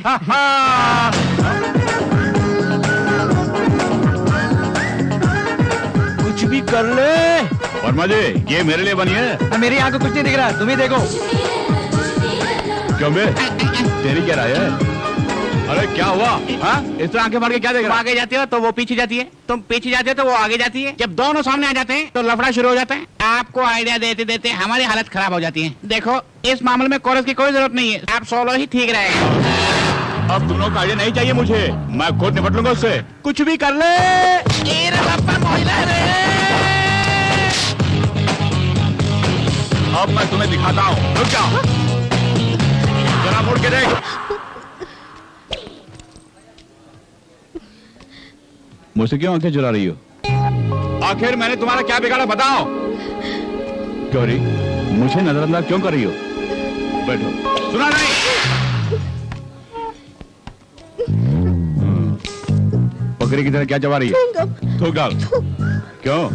कुछ भी कर ले। वर्मा जी, ये मेरे लिए बनी है। मेरी आंख को कुछ नहीं दिख रहा, तुम ही देखो। क्यों बे? तेरी क्या राय है? अरे क्या हुआ? हाँ? इस तरह आंखें मार के क्या देख तुम रहा? आगे जाते हो तो वो पीछे जाती है, तुम पीछे जाते हो तो वो आगे जाती है। जब दोनों सामने आ जाते हैं तो लफड़ा शुरू हो जाता है। आपको आइडिया देते देते हमारी हालत खराब हो जाती है। देखो, इस मामले में कोरस की कोई जरूरत नहीं है, आप सोलो ही ठीक रहेगा। अब तुम लोग का आइडिया नहीं चाहिए मुझे, मैं खुद निपट लूंगा उससे। कुछ भी कर ले। अब मैं तुम्हें दिखाता हूँ, रुक जाओ। जरा मुड़ के देख। मुझसे क्यों आंखें चुरा रही हो? आखिर मैंने तुम्हारा क्या बिगाड़ा, बताओ। गौरी, मुझे नजरअंदाज क्यों कर रही हो? बैठो। सुना नहीं? बकरी की तरह क्या चबा रही है? थूक डाल। क्यों?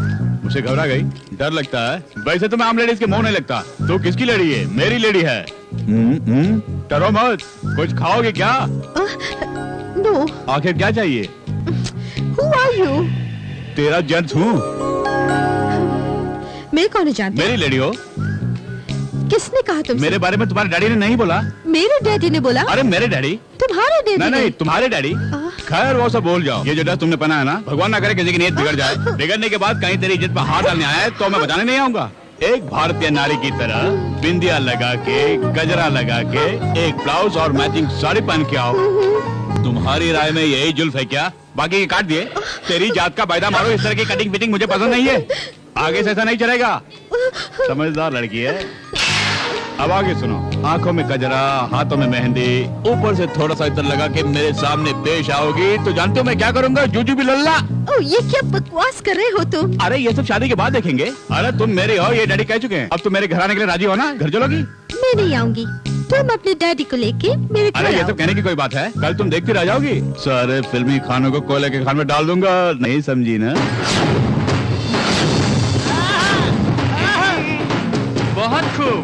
मुझसे घबरा गई? डर लगता है? वैसे तो मैं आम लेडीज के मुंह नहीं लगता। तू किसकी लेडी है? मेरी लेडी है। डरो मत। कुछ खाओगे क्या? नो। आखिर क्या चाहिए? Who are you? तेरा जेंट्स हूँ। मैं कौन जानती? मेरी लेडी हो। किसने कहा तुमसे? मेरे बारे में तुम्हारे डैडी ने नहीं बोला? मेरे डैडी ने बोला। अरे मेरे डैडी? तुम्हारे डैडी नहीं ने? नहीं, तुम्हारे डैडी। खैर वो सब भूल जाओ। ये जो ड्रेस तुमने पहना है ना, भगवान ना करे किसी की नीयत बिगड़ जाए। बिगड़ने के बाद कहीं तेरी इज्जत पर हाथ डालने आया है तो मैं बचाने नहीं आऊंगा। एक भारतीय नारी की तरह बिंदिया लगा के, गजरा लगा के, एक ब्लाउज और मैचिंग साड़ी पहन के आओ। तुम्हारी राय में यही जुल्फ है क्या? बाकी के काट दिए। तेरी जात का वायदा मारो, इस तरह की कटिंग फिटिंग मुझे पसंद नहीं है। आगे से ऐसा नहीं चलेगा। समझदार लड़की है। अब आगे सुनो। आंखों में गजरा, हाथों में मेहंदी, ऊपर से थोड़ा सा इतर लगा के मेरे सामने पेश आओगी तो जानते हो मैं क्या करूंगा? जूजू भी लल्ला। ओ, ये क्या बकवास कर रहे हो तुम? अरे ये सब शादी के बाद देखेंगे। अरे तुम मेरी हो, ये डैडी कह चुके हैं। अब तुम मेरे घर आने के लिए राजी हो ना? घर चलोगी? मैं नहीं आऊंगी। तुम अपने डैडी को लेके मेरे घर अरे ये आओ। सब कहने की कोई बात है? कल तुम देखती रह जाओगी। सारे फिल्मी खानों को कोयले के खान में डाल दूंगा। नहीं समझी ना? बहुत खूब।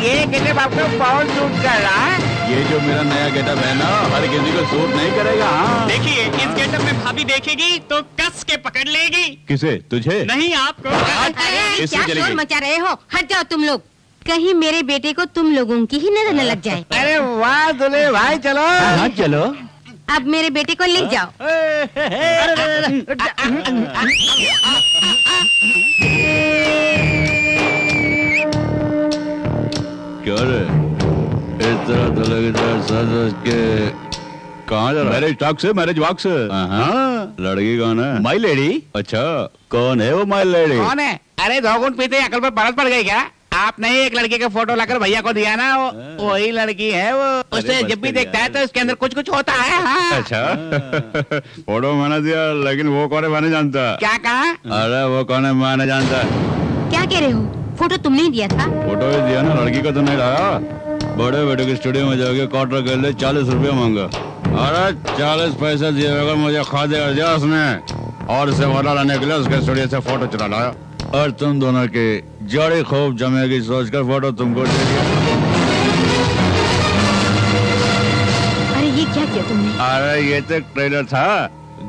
ये गेटअप आपको बहुत सूट कर रहा है। ये जो मेरा नया गेटअप है ना, हर किसी को सूट नहीं करेगा। हाँ। देखिए, इस गेटअप में भाभी देखेगी तो कस के पकड़ लेगी। किसे? तुझे? नहीं, आपको। अरे, इससे क्या चलेगी। शोर मचा रहे हो? हट जाओ तुम लोग, कहीं मेरे बेटे को तुम लोगों की ही नजर न लग जाए। अरे वाह दुल्हे भाई, चलो। हाँ चलो। अब मेरे बेटे को ले जाओ। क्या रे? इस तरह तो सज के कहाँ जा रहा है? मैरिज टॉक से, मैरिज वॉक से। हाँ। लड़की कौन है? माई लेडी। अच्छा, कौन है वो माई लेडी? कौन है? अरे 2 घूंट पीते अकल पर परत पड़ गई क्या? आपने ही एक लड़की का फोटो लाकर भैया को दिया ना, वही लड़की है वो। उसे जब भी देखता है तो इसके अंदर कुछ कुछ होता है। हाँ। अच्छा। फोटो मैंने दिया, लेकिन वो कौन है मैंने जानता। क्या कहा? अरे वो कौन है मैंने जानता। क्या कह रहे हो? फोटो तुमने ही दिया था? फोटो ही दिया ना, लड़की को तो नहीं लाया। बड़े बेटे के स्टूडियो में जाके क्वार्टर कर ले, 40 रुपया मांगा। अरे 40 पैसे दिए बगैर मुझे खा दिया उसने। और इसे वाला लाने के लिए उसके स्टूडियो से फोटो चुरा लाया और तुम दोनों की जोड़ी खूब जमेगी सोचकर फोटो तुमको दे दिया। अरे ये क्या किया तुमने? अरे ये तो ट्रेलर था।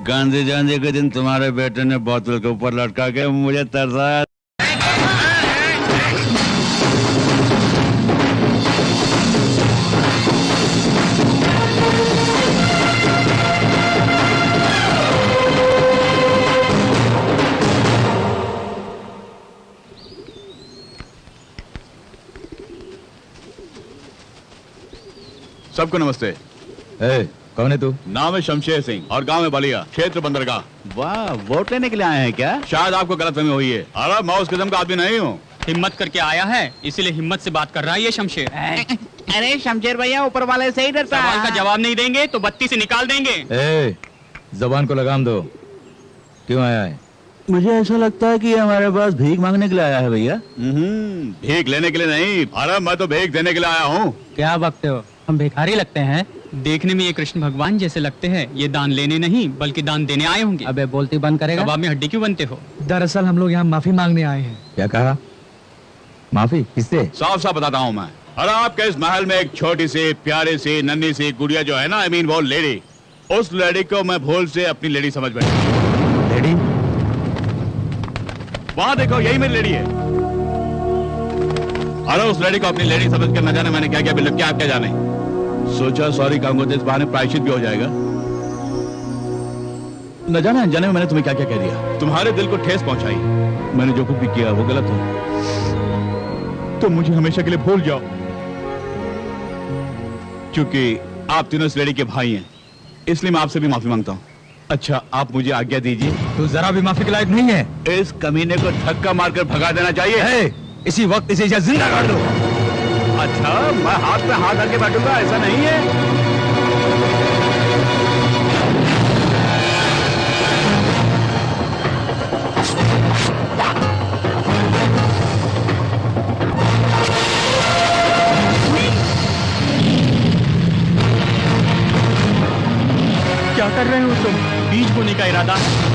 गांधी जयंती के दिन तुम्हारे बेटे ने बोतल के ऊपर लटका के मुझे तरसाया। सबको नमस्ते। कौन है तू? नाम है शमशेर सिंह और गांव है बलिया, क्षेत्र बंदरगाह। वाह, वोट लेने के लिए आए हैं क्या? शायद आपको गलतफहमी हुई है। अरे मैं उस किस्म का आदमी नहीं हूँ। हिम्मत करके आया है, इसीलिए हिम्मत से बात कर रहा है ये शमशेर। अरे शमशेर भैया ऊपर वाले से ही डरता सवाल है। का जवाब नहीं देंगे तो बत्ती से निकाल देंगे। जबान को लगाम दो। क्यों आया है? मुझे ऐसा लगता है कि ये हमारे पास भीख मांगने के लिए आया है भैया। भीख लेने के लिए नहीं, अरे मैं तो भीख देने के लिए आया हूँ। क्या बकते हो? हम भिखारी लगते हैं? देखने में ये कृष्ण भगवान जैसे लगते हैं। ये दान लेने नहीं बल्कि दान देने आए होंगे। अबे बोलती बंद करेगा? कबाब में हड्डी क्यों बनते हो? दरअसल हम लोग यहाँ माफी मांगने आए हैं। क्या कहा? माफी किससे? साफ साफ बताता हूँ मैं। अरे आपके इस महल में एक छोटी सी प्यारी सी नन्ही सी गुड़िया जो है ना, आई मीन वो लेडी, उस लेडी को मैं भूल से अपनी लेडी समझ बैठा। लेडी? वहाँ देखो, यही मेरी लेडी है। अरे उस लेडी को अपनी लेडी समझ कर न जाने मैंने क्या क्या बिल्कुल क्या आप क्या जाने। सोचा सॉरी कहूंगा तो इस बहाने प्रायश्चित भी हो जाएगा। न जाने अनजाने में मैंने तुम्हें क्या क्या कह दिया, तुम्हारे दिल को ठेस पहुंचाई। मैंने जो कुछ भी किया वो गलत हो तो मुझे हमेशा के लिए भूल जाओ, क्योंकि आप तीनों इस लेडी के भाई हैं, इसलिए मैं आपसे भी माफी मांगता हूँ। अच्छा आप मुझे आज्ञा दीजिए। तू जरा भी माफी के लायक नहीं है। इस कमीने को धक्का मारकर भगा देना चाहिए। इसी वक्त इसे जिंदा कर दो। अच्छा मैं हाथ पे हाथ रख के बैठूंगा, ऐसा नहीं है। क्या कर रहे हो तुम? बीज बोने का इरादा है?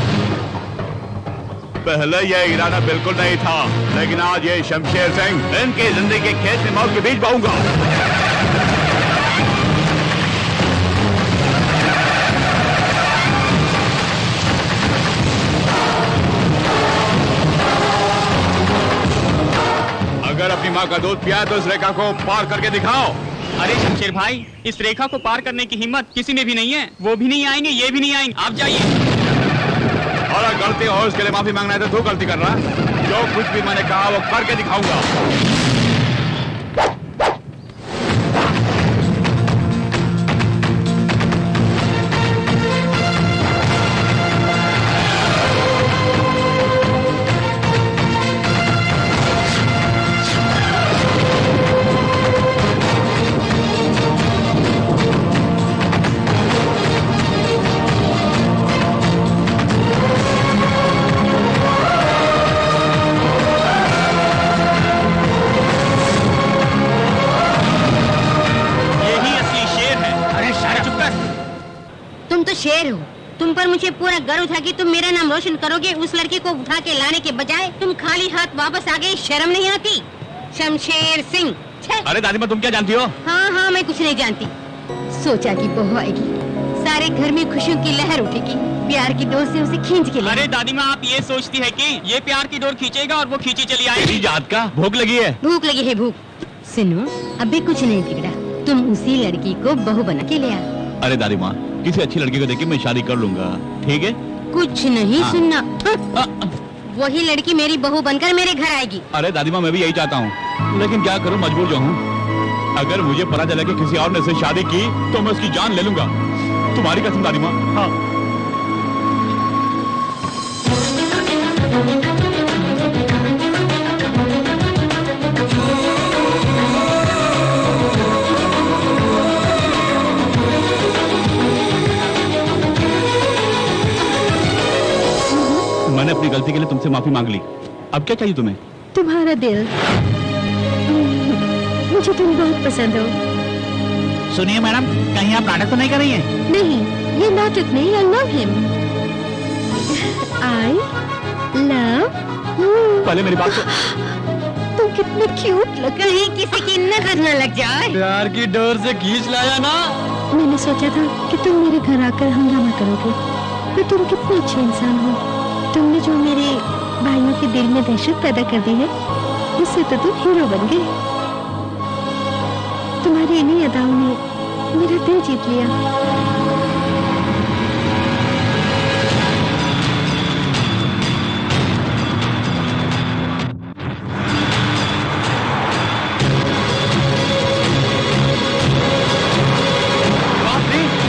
पहले यह इरादा बिल्कुल नहीं था, लेकिन आज ये शमशेर सिंह इनकी जिंदगी के खेत में मौत के बीज बोऊंगा। अगर अपनी माँ का दूध पिया तो इस रेखा को पार करके दिखाओ। अरे शमशेर भाई, इस रेखा को पार करने की हिम्मत किसी में भी नहीं है। वो भी नहीं आएंगे, ये भी नहीं आएंगे। आप जाइए। और अगर गलती हो उसके लिए माफी मांगना है तो तू गलती कर रहा है। जो कुछ भी मैंने कहा वो करके दिखाऊंगा। शेर हो तुम पर मुझे पूरा गर्व था कि तुम मेरा नाम रोशन करोगे। उस लड़की को उठा के लाने के बजाय तुम खाली हाथ वापस आ गए। शर्म नहीं आती? शमशेर सिंह। अरे दादी माँ तुम क्या जानती हो? हाँ हाँ मैं कुछ नहीं जानती। सोचा कि बहू आएगी, सारे घर में खुशियों की लहर उठेगी, प्यार की डोर से उसे खींच के। अरे दादी माँ आप ये सोचती है कि ये प्यार की डोर खींचेगा और वो खींची चली आएगी? जात का भूख लगी है। भूख लगी है भूख। सुनो अभी कुछ नहीं बिगड़ा, तुम उसी लड़की को बहू बना के ले आओ। अरे दादी माँ किसी अच्छी लड़की को देख के मैं शादी कर लूंगा, ठीक है? कुछ नहीं सुनना। वही लड़की मेरी बहू बनकर मेरे घर आएगी। अरे दादी माँ मैं भी यही चाहता हूँ, लेकिन क्या करूँ मजबूर जो हूँ। अगर मुझे पता चला कि किसी और ने से शादी की तो मैं उसकी जान ले लूंगा। तुम्हारी कसम दादी माँ। हाँ। मैंने अपनी गलती के लिए तुमसे माफी मांग ली। अब क्या चाहिए तुम्हें? तुम्हारा दिल। मुझे तुम बहुत पसंद हो। सुनिए मैडम, कहीं आप नाटक तो नहीं कर रही हैं? नहीं, ये नाटक नहीं। I love him. I love पहले मेरी बात तुम कितने क्यूट लग रहे कहीं किसी की नजर न लग जाए। प्यार की डोर से खींच लाया ना। मैंने सोचा था कि तुम मेरे घर आकर हंगामा करोगे, पर तुम कितने अच्छे इंसान हो। तुमने जो मेरे भाइयों के दिल में दहशत पैदा कर दी है, उससे तो तुम हीरो बन गए। तुम्हारी इन्हीं अदाओं ने मेरा दिल जीत लिया।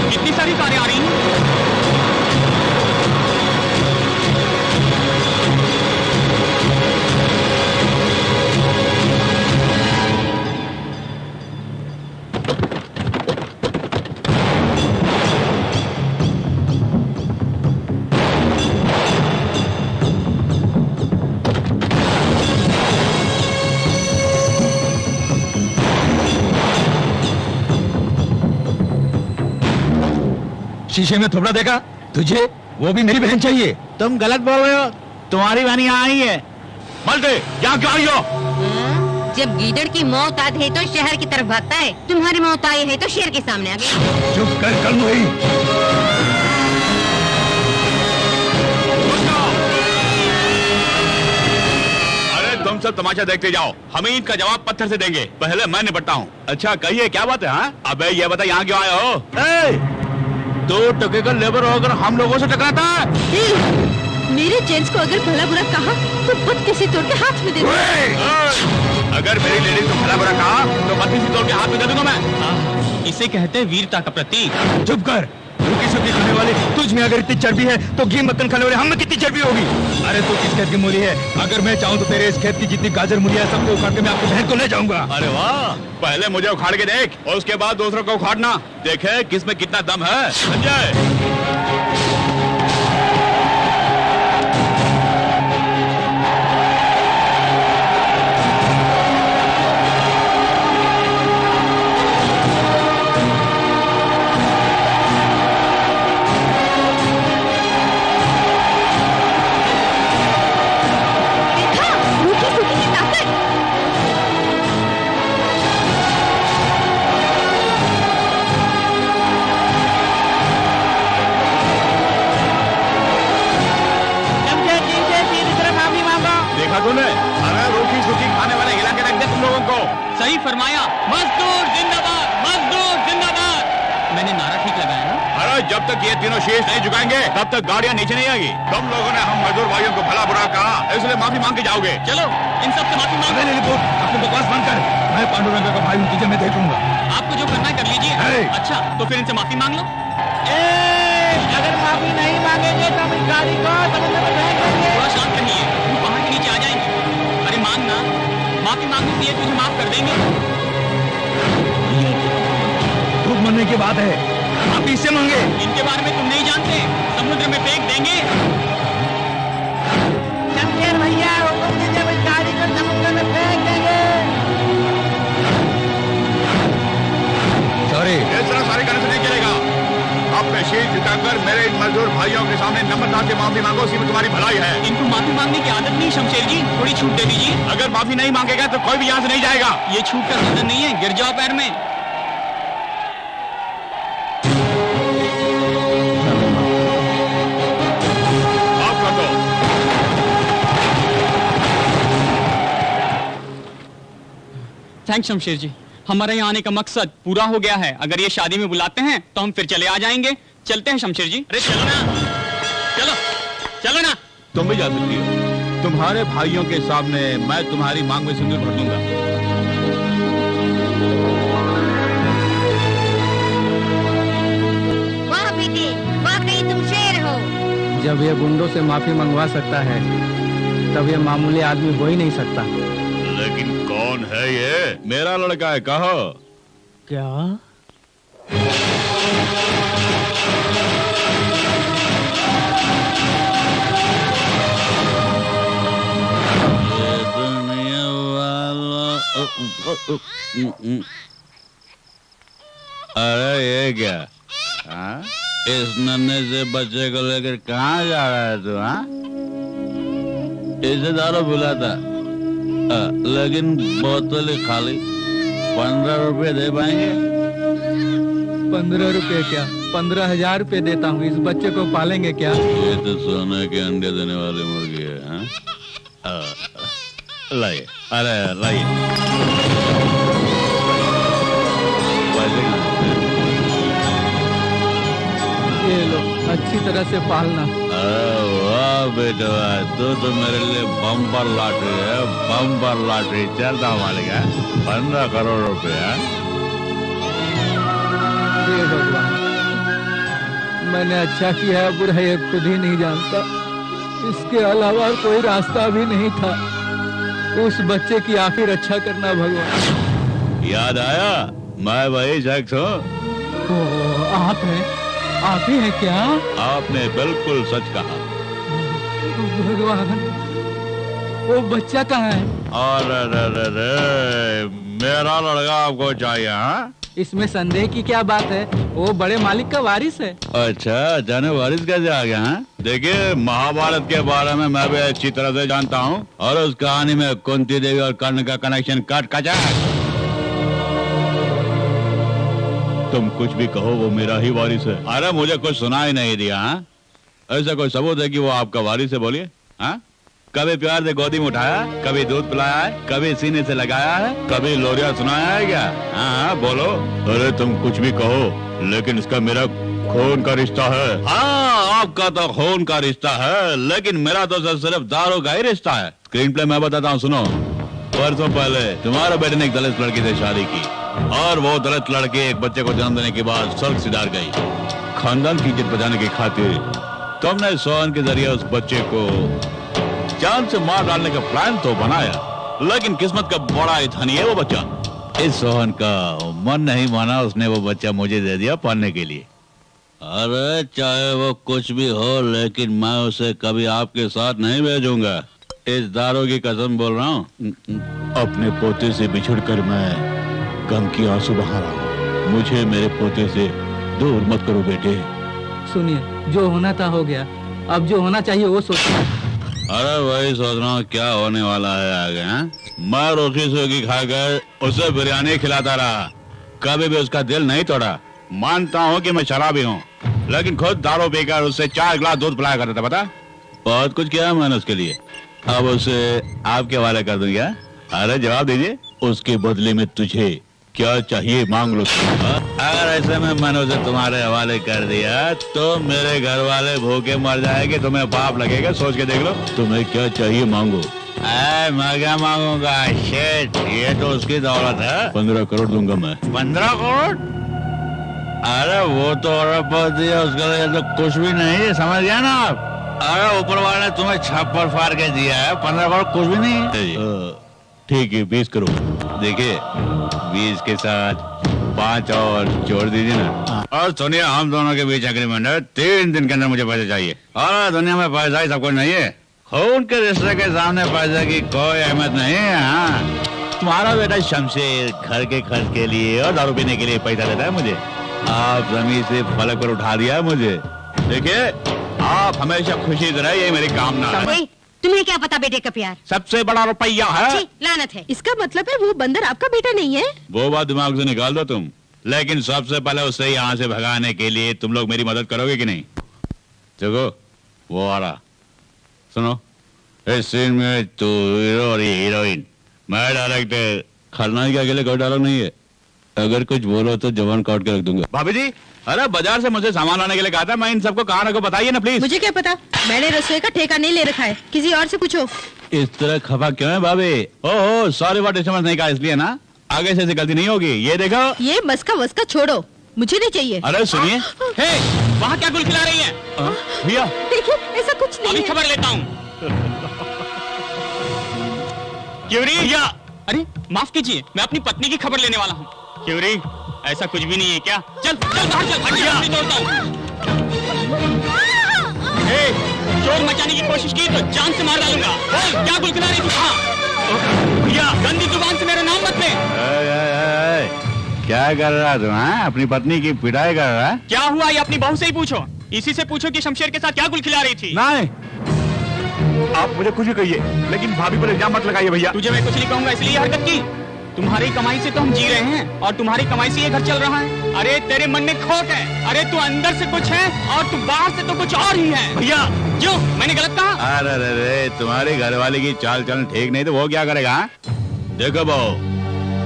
इतनी सारी कारें आ रही हैं। शीशे में थोड़ा देखा तुझे? वो भी मेरी बहन चाहिए। तुम गलत बोल रहे हो, तुम्हारी बहन यहाँ आई है। मलते यहाँ क्यों आई हो? जब गीदड़ की मौत आती है तो शहर की तरफ भागता है, तुम्हारी मौत आई है तो शेर के सामने आ गई। चुप कर कल वही। अरे तुम सब तमाशा देखते जाओ, हमें इनका जवाब पत्थर से देंगे। पहले मैं निपटता हूँ। अच्छा कहिए क्या बात है? हाँ अबे ये बता यहाँ क्यों आए हो? दो टके का लेबर होकर हम लोगों से टकराता है। मेरे जेंट्स को अगर भला बुरा कहा तो बत्तीसी तोड़ के हाथ में दे दूंगा। अगर मेरी लेडीज को भला बुरा कहा तो बत्तीसी तोड़ के हाथ में दे दूंगा मैं। इसे कहते हैं वीरता का प्रतीक। चुप कर। रुकी सुखी खाने वाले तुझ में अगर इतनी चर्बी है तो घी मक्खन खाने वाले हम में कितनी चर्बी होगी? अरे तू किस खेत की मूली है? अगर मैं चाहूँ तो तेरे इस खेत की जितनी गाजर मूली है सबको उखाड़ के मैं आपकी बहन को ले जाऊंगा। अरे वाह, पहले मुझे उखाड़ के देख और उसके बाद दूसरों को उखाड़ना। देखे किसमें कितना दम है। संजय तूने? अरे रोटी सूखी खाने वाले हिला के रख दे तुम लोगों को। सही फरमाया। मजदूर जिंदाबाद, मजदूर जिंदाबाद। मैंने नारा ठीक लगाया ना? अरे जब तक ये तीनों शीश नहीं झुकाएंगे तब तक गाड़ियाँ नीचे नहीं आएगी। तुम लोगों ने हम मजदूर भाइयों को भला बुरा कहा, इसलिए माफी मांग के जाओगे। चलो इन सब से माफी मांगो। अपनी बकवास बंद कर। मैं पांडुरंग का भाई तुझे मैं देख लूंगा। आपको जो करना है कर लीजिए। अच्छा तो फिर इनसे माफी मांग लो। अगर माफी नहीं मांगेंगे तो हम इस गाड़ी को समुद्र में फेंक देंगे। थोड़ा शांत रहिए, वो पहाड़ के नीचे आ जाएंगे। अरे मांगना, माफी मांगने के लिए तुझे माफ कर देंगे। खूब मरने की बात है, आप इससे मांगे। इनके बारे में तुम नहीं जानते, समुद्र में फेंक देंगे। शमशेर भैया हुक्म दीजिए, इस गाड़ी को समुद्र में फेंक देंगे। सॉरी, इस तरह सारे करने से नहीं चलेगा। अपने शीश झुकाकर मेरे इन मजदूर भाइयों के सामने नम्रता से माफी मांगो, इसी में तुम्हारी भलाई है। इनको माफी मांगने की आदत नहीं शमशेर जी, थोड़ी छूट दे दीजिए। अगर माफी नहीं मांगेगा तो कोई भी यहाँ से नहीं जाएगा। ये छूट का सीजन नहीं है, गिर जाओ पैर में। आप रखो। थैंक्स शमशेर जी, हमारे यहाँ आने का मकसद पूरा हो गया है। अगर ये शादी में बुलाते हैं तो हम फिर चले आ जाएंगे। चलते हैं शमशेर जी। अरे चलो ना, चलो चलो ना। तुम भी जा सकती हो। तुम्हारे भाइयों के सामने मैं तुम्हारी मांग में सिंदूर भर दूंगा। वाह बेटे, वाकई तुम शेर हो। जब ये गुंडों से माफी मंगवा सकता है तब ये मामूली आदमी हो ही नहीं सकता। लेकिन कौन है ये? मेरा लड़का है, कहो। क्या? अरे ये क्या? हाँ? इस नन्हे से बच्चे को लेकर कहाँ जा रहा है तू? हाँ, इसे दारू पिलाता, लेकिन बोतल खाली। 15 रुपए दे पाएंगे? 15 रुपए क्या, 15,000 रुपए देता हूँ। इस बच्चे को पालेंगे क्या? ये तो सोने के अंडे देने वाली मुर्गी है। हाँ? लाइए, अरे लाइए। ये लो, अच्छी तरह से पालना। अरे वाह बेटा, तो मेरे लिए बम्पर लॉटरी है, बम्पर लॉटरी। चलता मालिक है, 15 करोड़ रुपया। हे भगवान, मैंने अच्छा किया है बुरा ये खुद ही नहीं जानता। इसके अलावा कोई रास्ता भी नहीं था। उस बच्चे की आप ही रक्षा करना भगवान। याद आया, मैं वही शख्स हूँ। आप हैं? आप ही हैं क्या? आपने बिल्कुल सच कहा। भगवान, वो बच्चा कहाँ है? अरे मेरा लड़का आपको चाहिए? हाँ, इसमें संदेह की क्या बात है? वो बड़े मालिक का वारिस है। अच्छा, जाने वारिस कैसे आ गया? हाँ, देखिए, महाभारत के बारे में मैं भी अच्छी तरह से जानता हूँ, और उस कहानी में कुंती देवी और कर्ण का कनेक्शन कट कचा। तुम कुछ भी कहो, वो मेरा ही वारिस है। अरे मुझे कुछ सुना ही नहीं दिया। हाँ, ऐसा कोई सबूत है कि वो आपका वारिस है? बोलिए। हाँ, कभी प्यार से गोदी में उठाया, कभी दूध पिलाया है, कभी सीने से लगाया है, कभी लोरिया सुनाया है क्या? हाँ बोलो। अरे तुम कुछ भी कहो, लेकिन इसका मेरा खून का रिश्ता है। हाँ, आपका तो खून का रिश्ता है, लेकिन मेरा तो सिर्फ दारू का ही रिश्ता है। स्क्रीन प्ले मैं बताता हूँ, सुनो। परसों पहले तुम्हारे बेटे ने एक दलित लड़की से शादी की, और वो दलित लड़की एक बच्चे को जन्म देने के बाद स्वर्ग सिधार गई। खानदान की इज्जत बचाने की खातिर तुमने सोहन के जरिए उस बच्चे को जान से मार डालने का प्लान तो बनाया, लेकिन किस्मत का बड़ा ही धनी है वो बच्चा। इस सोहन का मन नहीं माना, उसने वो बच्चा मुझे दे दिया पालने के लिए। अरे चाहे वो कुछ भी हो, लेकिन मैं उसे कभी आपके साथ नहीं भेजूंगा। इस दारू की कसम बोल रहा हूँ। अपने पोते से बिछुड़कर मैं गम की आंसू बहा रहा हूँ। मुझे मेरे पोते से दूर मत करो बेटे। सुनिए, जो होना था हो गया, अब जो होना चाहिए वो सोचिए। अरे वही सोच रहा हूँ क्या होने वाला है आगे। हाँ, मैं रोटी सूखी खाकर उसे बिरयानी खिलाता रहा, कभी भी उसका दिल नहीं तोड़ा। मानता हूँ कि मैं शराबी हूँ, लेकिन खुद दारू पीकर उससे 4 गिलास दूध पिलाया करता था। पता, बहुत कुछ किया मैंने उसके लिए। अब उसे आपके हवाले कर दूंगा। अरे जवाब दीजिए, उसके बदले में तुझे क्या चाहिए मांग लो। अगर ऐसे में मैंने उसे तुम्हारे हवाले कर दिया तो मेरे घर वाले भूखे मर जाएंगे, तुम्हें पाप लगेगा। सोच के देख लो, तुम्हें क्या चाहिए मांगो। मैं क्या मांगूंगा? शेट, ये तो उसकी दौलत है। 15 करोड़ दूंगा मैं। 15 करोड़? अरे वो तो अरबपति है, उसके लिए तो कुछ भी नहीं है, समझ गया ना आप? अरे ऊपर वाले ने तुम्हें छप्पर फाड़ के दिया है, 15 करोड़ कुछ भी नहीं है। ठीक है, 20 करोड़। देखिए, 20 के साथ 5 और जोड़ दीजिए ना। और सुनिए, हम दोनों के बीच एग्रीमेंट है, 3 दिन के अंदर मुझे पैसे चाहिए। और दुनिया में पैसा ही सब कुछ नहीं है। खून के रिश्ते के सामने पैसे की कोई अहमियत नहीं है। हाँ, तुम्हारा बेटा शमशेर घर के खर्च के लिए और दारू पीने के लिए पैसा देता है मुझे। आप जमीन से फलक पर उठा दिया है मुझे। देखिए, आप हमेशा खुशी से रहे, यही मेरी कामना है। तुम्हें क्या पता बेटे का प्यार सबसे बड़ा रुपया है। लानत है। इसका मतलब है वो बंदर आपका बेटा नहीं है? वो बात दिमाग से निकाल दो तुम, लेकिन सबसे पहले उसे यहाँ से भगाने के लिए तुम लोग मेरी मदद करोगे कि नहीं? देखो, वो आ रहा। सुनो, इस सीन में तू हीरो और ये हीरोइन, मैं डायरेक्टर। खलनायक के अकेले कोई डायलॉग नहीं है। अगर कुछ बोलो तो जवान काट के रख दूंगा। भाभी जी, अरे बाजार से मुझे सामान लाने के लिए कहा था, मैं इन सबको कहाँ रखूं बताइए ना प्लीज। मुझे क्या पता, मैंने रसोई का ठेका नहीं ले रखा है, किसी और से पूछो। इस तरह खफा क्यों है भाभी? ओहो, सॉरी व्हाट समझ नहीं कहा इसलिए ना, आगे से ऐसी गलती नहीं होगी। ये देखो, ये मस्का वस्का छोड़ो, मुझे नहीं चाहिए। अरे सुनिए, वहाँ क्या गुल खिला रही है? भैया देखिए, ऐसा कुछ नहीं अभी है। खबर लेता हूँ। क्यूरी, या अरे माफ कीजिए, मैं अपनी पत्नी की खबर लेने वाला हूँ। क्यूरी, ऐसा कुछ भी नहीं है क्या? चल चल बाहर चल, हटिया नहीं तोड़ता हूँ। शोर मचाने की कोशिश की तो जान से मार डालूंगा। बोल, क्या गुल खिला रही थी? भैया, गंदी जुबान से मेरा नाम मत ले। क्या कर रहा तू? हाँ, अपनी पत्नी की पिटाई कर रहा है? क्या हुआ ये अपनी बहू से ही पूछो। इसी से पूछो कि शमशेर के साथ क्या गुल खिला रही थी। नहीं, आप मुझे कुछ भी कहिए, लेकिन भाभी पर इल्जाम मत लगाइए भैया। तुझे मैं कुछ नहीं कहूंगा इसलिए ये हरकत की। तुम्हारी कमाई से तो हम जी रहे हैं और तुम्हारी कमाई से ये घर चल रहा है। अरे तेरे मन में खोट है। अरे तू अंदर से कुछ है और तू बाहर से तो कुछ और ही है। भैया क्यों, मैंने गलत कहा? अरे अरे अरे, तुम्हारी घरवाली की चाल चलन ठीक नहीं तो वो क्या करेगा? हाँ? देखो बहू,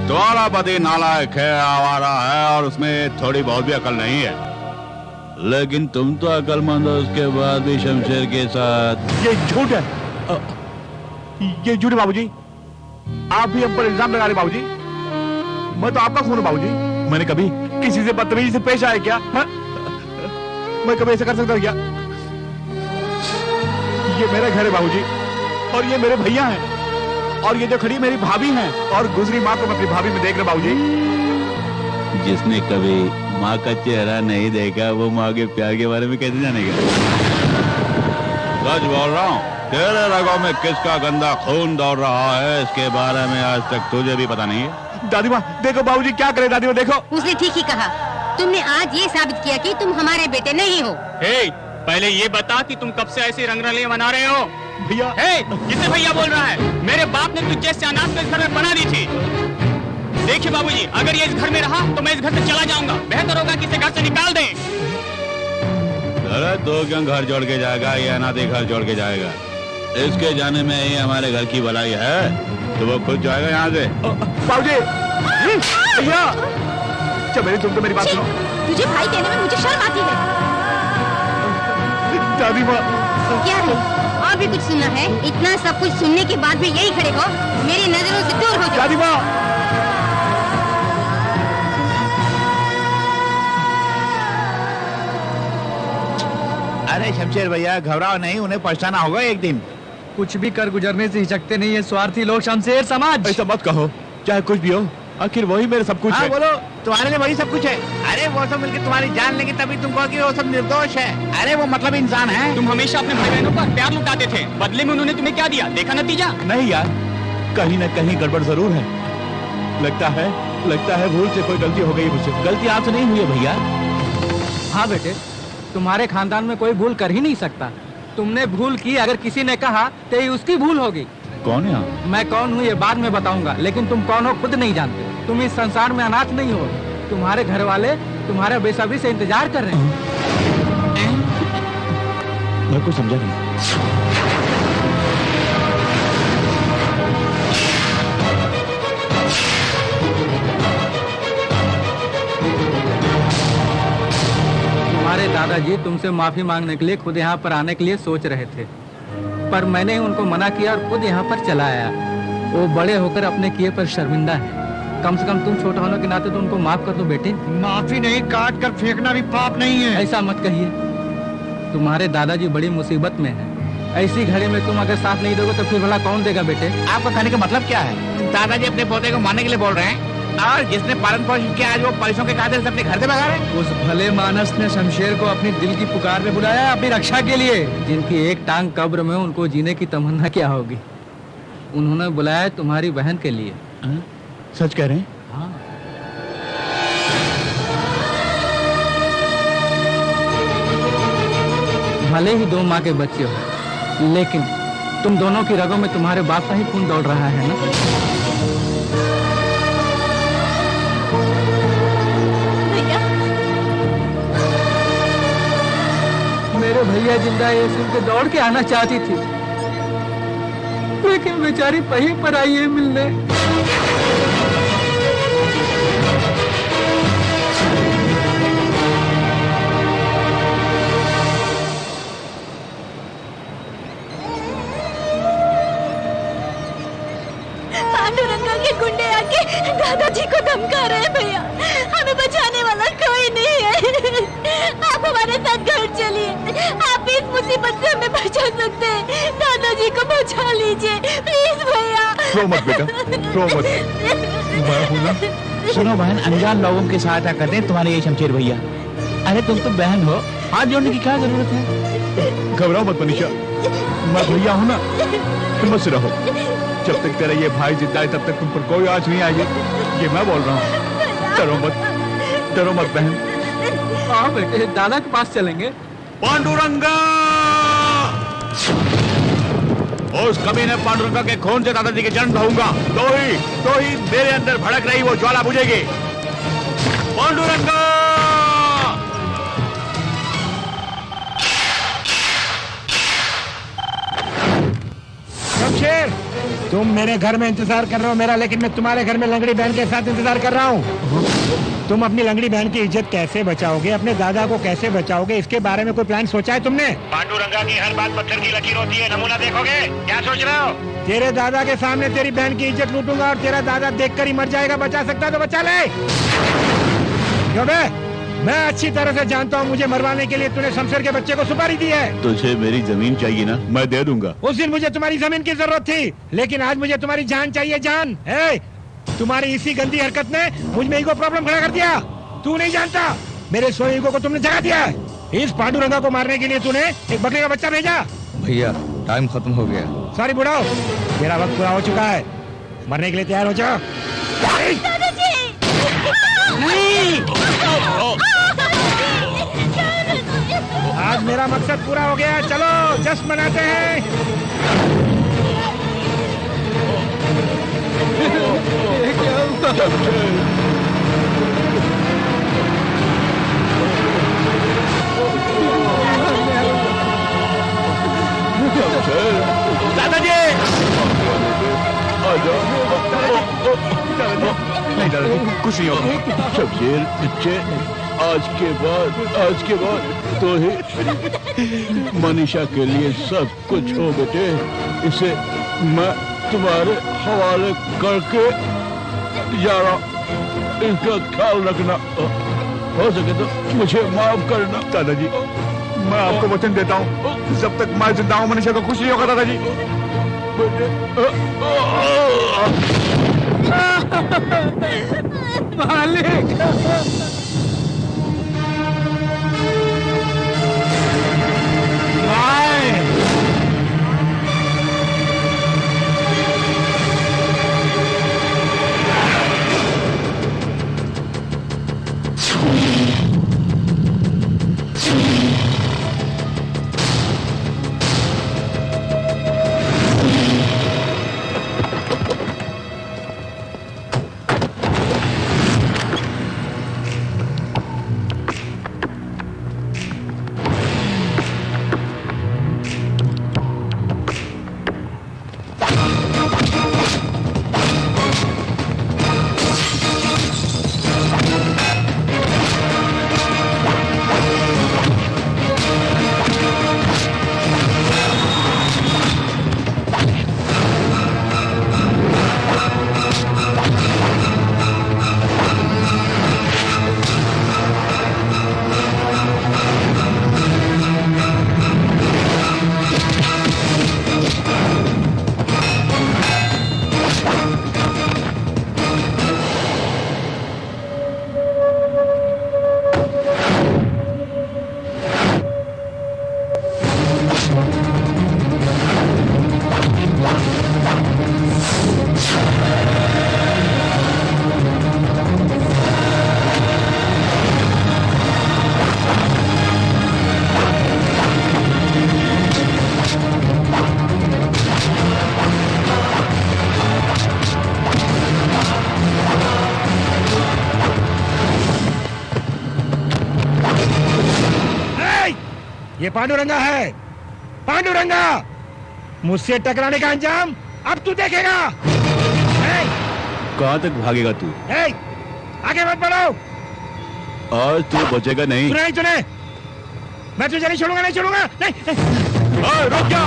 तुम्हारा पति नालायक है, आवारा है और उसमें थोड़ी बहुत भी अकल नहीं है, लेकिन तुम तो अकलमंद हो, उसके बाद भी शमशेर के साथ। ये झूठ है, ये झूठ है बाबूजी। आप भी हम पर इल्जाम लगा रहे बाबूजी। मैं तो आपका खून हूं बाबूजी। मैंने कभी किसी से बदतमीजी से पेश आया क्या? हा? मैं कभी ऐसा कर सकता क्या? ये मेरा घर है बाबूजी और ये मेरे भैया हैं और ये जो खड़ी मेरी भाभी हैं और गुजरी माँ को मैं अपनी भाभी में देख रहा बाबूजी। जिसने कभी माँ का चेहरा नहीं देखा वो माँ के प्यार के बारे में कैसे जानेगा? सच बोल रहा हूँ, तेरे रगों में किसका गंदा खून दौड़ रहा है इसके बारे में आज तक तुझे भी पता नहीं है। दादी माँ देखो बाबूजी क्या करे, दादी माँ देखो। उसने ठीक ही कहा। तुमने आज ये साबित किया कि तुम हमारे बेटे नहीं हो। हे, पहले ये बता कि तुम कब से ऐसी रंगरलियां मना रहे हो? भैया, हे, किसे भैया बोल रहा है? मेरे बाप ने तुझ जैसे अनाथ को इस घर में बना दी थी। देखिए बाबूजी, अगर ये इस घर में रहा तो मैं इस घर से चला जाऊंगा। बेहतर होगा कि इसे घर से निकाल दें। अरे तो क्यों घर जोड़ के जाएगा? ये अनाथी घर जोड़ के जाएगा। इसके जाने में ही हमारे घर की भलाई है, तो वो खुद जाएगा यहाँ से। बाबूजी, भैया, चल मेरी तुम तो मेरी बात सुनो। तुझे भाई कहने में मुझे शर्म आती है। दादी माँ, क्या है? और भी कुछ सुनना है? इतना सब कुछ सुनने के बाद भी यही खड़े हो? मेरी नजरों से दूर हो जाओ। दादी माँ, अरे शमशेर भैया घबराओ नहीं, उन्हें पछताना होगा एक दिन। कुछ भी कर गुजरने से हिचकते नहीं है स्वार्थी लोग शमशेर समाज। ऐसा मत कहो, चाहे कुछ भी हो, आखिर वही मेरे सब कुछ है। बोलो, तुम्हारे लिए वही सब कुछ है। अरे वो सब मिलकर तुम्हारी जान लेंगे तभी तुम कहो कि वो सब निर्दोष है। अरे वो मतलब इंसान है। तुम हमेशा अपने भाई बहनों पर प्यार लुटाते थे, बदले में उन्होंने तुम्हें क्या दिया? देखा नतीजा? नहीं यार, कहीं न कहीं गड़बड़ जरूर है। लगता है भूल से कोई गलती हो गई मुझसे। गलती आपसे नहीं हुई है भैया। हाँ बेटे, तुम्हारे खानदान में कोई भूल कर ही नहीं सकता। तुमने भूल की, अगर किसी ने कहा तो ये उसकी भूल होगी। कौन है आप? मैं कौन हूँ ये बाद में बताऊंगा, लेकिन तुम कौन हो खुद नहीं जानते। तुम इस संसार में अनाथ नहीं हो। तुम्हारे घर वाले तुम्हारे बेसब्री से इंतजार कर रहे हैं। मैं कुछ समझा नहीं। तुम्हारे दादाजी तुमसे माफी मांगने के लिए खुद यहाँ पर आने के लिए सोच रहे थे, पर मैंने उनको मना किया और खुद यहाँ पर चला आया। वो बड़े होकर अपने किए पर शर्मिंदा है। कम से कम तुम छोटा होने के नाते तो उनको माफ कर दो बेटे। माफी नहीं, काट कर फेंकना भी पाप नहीं है। ऐसा मत कहिए, तुम्हारे दादाजी बड़ी मुसीबत में हैं। ऐसी घड़ी में तुम अगर साथ नहीं दोगे तो फिर भला कौन देगा बेटे? आपका कहने का मतलब क्या है? दादाजी अपने पोते को मारने के लिए बोल रहे हैं और जिसने पालन पोषण किया आज वो पैसों के कायदे से अपने घर से भगा रहे हैं। उस भले मानस ने शमशेर को अपनी दिल की पुकार में बुलाया अपनी रक्षा के लिए। जिनकी एक टांग कब्र में, उनको जीने की तमन्ना क्या होगी? उन्होंने बुलाया तुम्हारी बहन के लिए। सच कह रहे हैं? हाँ। भले ही दो माँ के बच्चे हो, लेकिन तुम दोनों की रगों में तुम्हारे बाप का ही खून दौड़ रहा है ना? भैया, मेरे भैया जिंदा ये सुन के दौड़ के आना चाहती थी, लेकिन बेचारी कहीं पर आई है मिलने। पांडुरंगा के गुंडे आके दादाजी को धमका रहे हैं। भैया, हमें बचाने वाला कोई नहीं है। आप हमारे साथ घर चलिए, आप इस मुसीबत से हमें बचा सकते हैं। दादाजी को बचा लीजिए प्लीज भैया। रो मत बेटा, रो मत। मैं हूं ना। सुनो बहन, अनजान लोगों की सहायता करते हैं तुम्हारे ये शमशेर भैया। अरे तुम तो बहन हो, हाथ जोड़ने की क्या जरूरत है? घबराओ मत मनीषा, मैं भैया हूं ना, हिम्मत से रहो। जब तक तेरा ये भाई जिंदा है तब तक तुम पर कोई आँच नहीं आएगी, ये मैं बोल रहा हूँ। डरो मत बहन। हाँ बेटे, दादा के पास चलेंगे। पांडुरंगा! उस कमीने पांडुरंगा के खून से दादाजी के जन्म ढाऊंगा, तो ही मेरे अंदर भड़क रही वो ज्वाला बुझेगी। पांडुरंगा! शमशेर, तुम मेरे घर में इंतजार कर रहे हो मेरा, लेकिन मैं तुम्हारे घर में लंगड़ी बहन के साथ इंतजार कर रहा हूँ। तुम अपनी लंगड़ी बहन की इज्जत कैसे बचाओगे, अपने दादा को कैसे बचाओगे, इसके बारे में कोई प्लान सोचा है तुमने? पांडुरंगा की हर बात पत्थर की लकीर होती है, नमूना देखोगे? क्या सोच रहे हो? तेरे दादा के सामने तेरी बहन की इज्जत लूटूंगा और तेरा दादा देखकर ही मर जाएगा। बचा सकता तो बचा ले। क्यों बे? मैं अच्छी तरह से जानता हूँ मुझे मरवाने के लिए तूने शमशेर के बच्चे को सुपारी दी है। तुझे मेरी जमीन चाहिए ना, मैं दे दूंगा। उस दिन मुझे तुम्हारी जमीन की जरूरत थी, लेकिन आज मुझे तुम्हारी जान चाहिए, जान। तुम्हारी इसी गंदी हरकत ने मुझ में ईगो प्रॉब्लम खड़ा कर दिया। तू नहीं जानता, मेरे सोए ईगो को तुमने जगा दिया है। इस पांडुरंगा को मारने के लिए तूने एक बकरे का बच्चा भेजा। भैया टाइम खत्म हो गया। सॉरी बुढ़ाओ, तेरा वक्त पूरा हो चुका है, मरने के लिए तैयार हो जाओ। आज मेरा मकसद पूरा हो गया, चलो जश्न मनाते हैं। दादाजी! नहीं दादाजी, कुछ नहीं होगा। शमशेर बच्चे, आज के बाद तो ही मनीषा के लिए सब कुछ हो बेटे। इसे मैं तुम्हारे हवाले करके जा रहा, इसका ख्याल रखना, हो सके तो मुझे माफ करना। दादाजी, मैं आपको वचन देता हूँ, जब तक मैं जिंदा हूँ मनीषा को खुश नहीं होगा दादाजी। मालिक! ये पांडुरंगा है, पांडुरंगा। मुझसे टकराने का अंजाम अब तू देखेगा। कहाँ तक भागेगा तू? आगे मत बढ़ो। आज तू बचेगा नहीं। तूने मैं तुझे नहीं छोड़ूंगा, नहीं छोड़ूंगा, नहीं। रुक जा।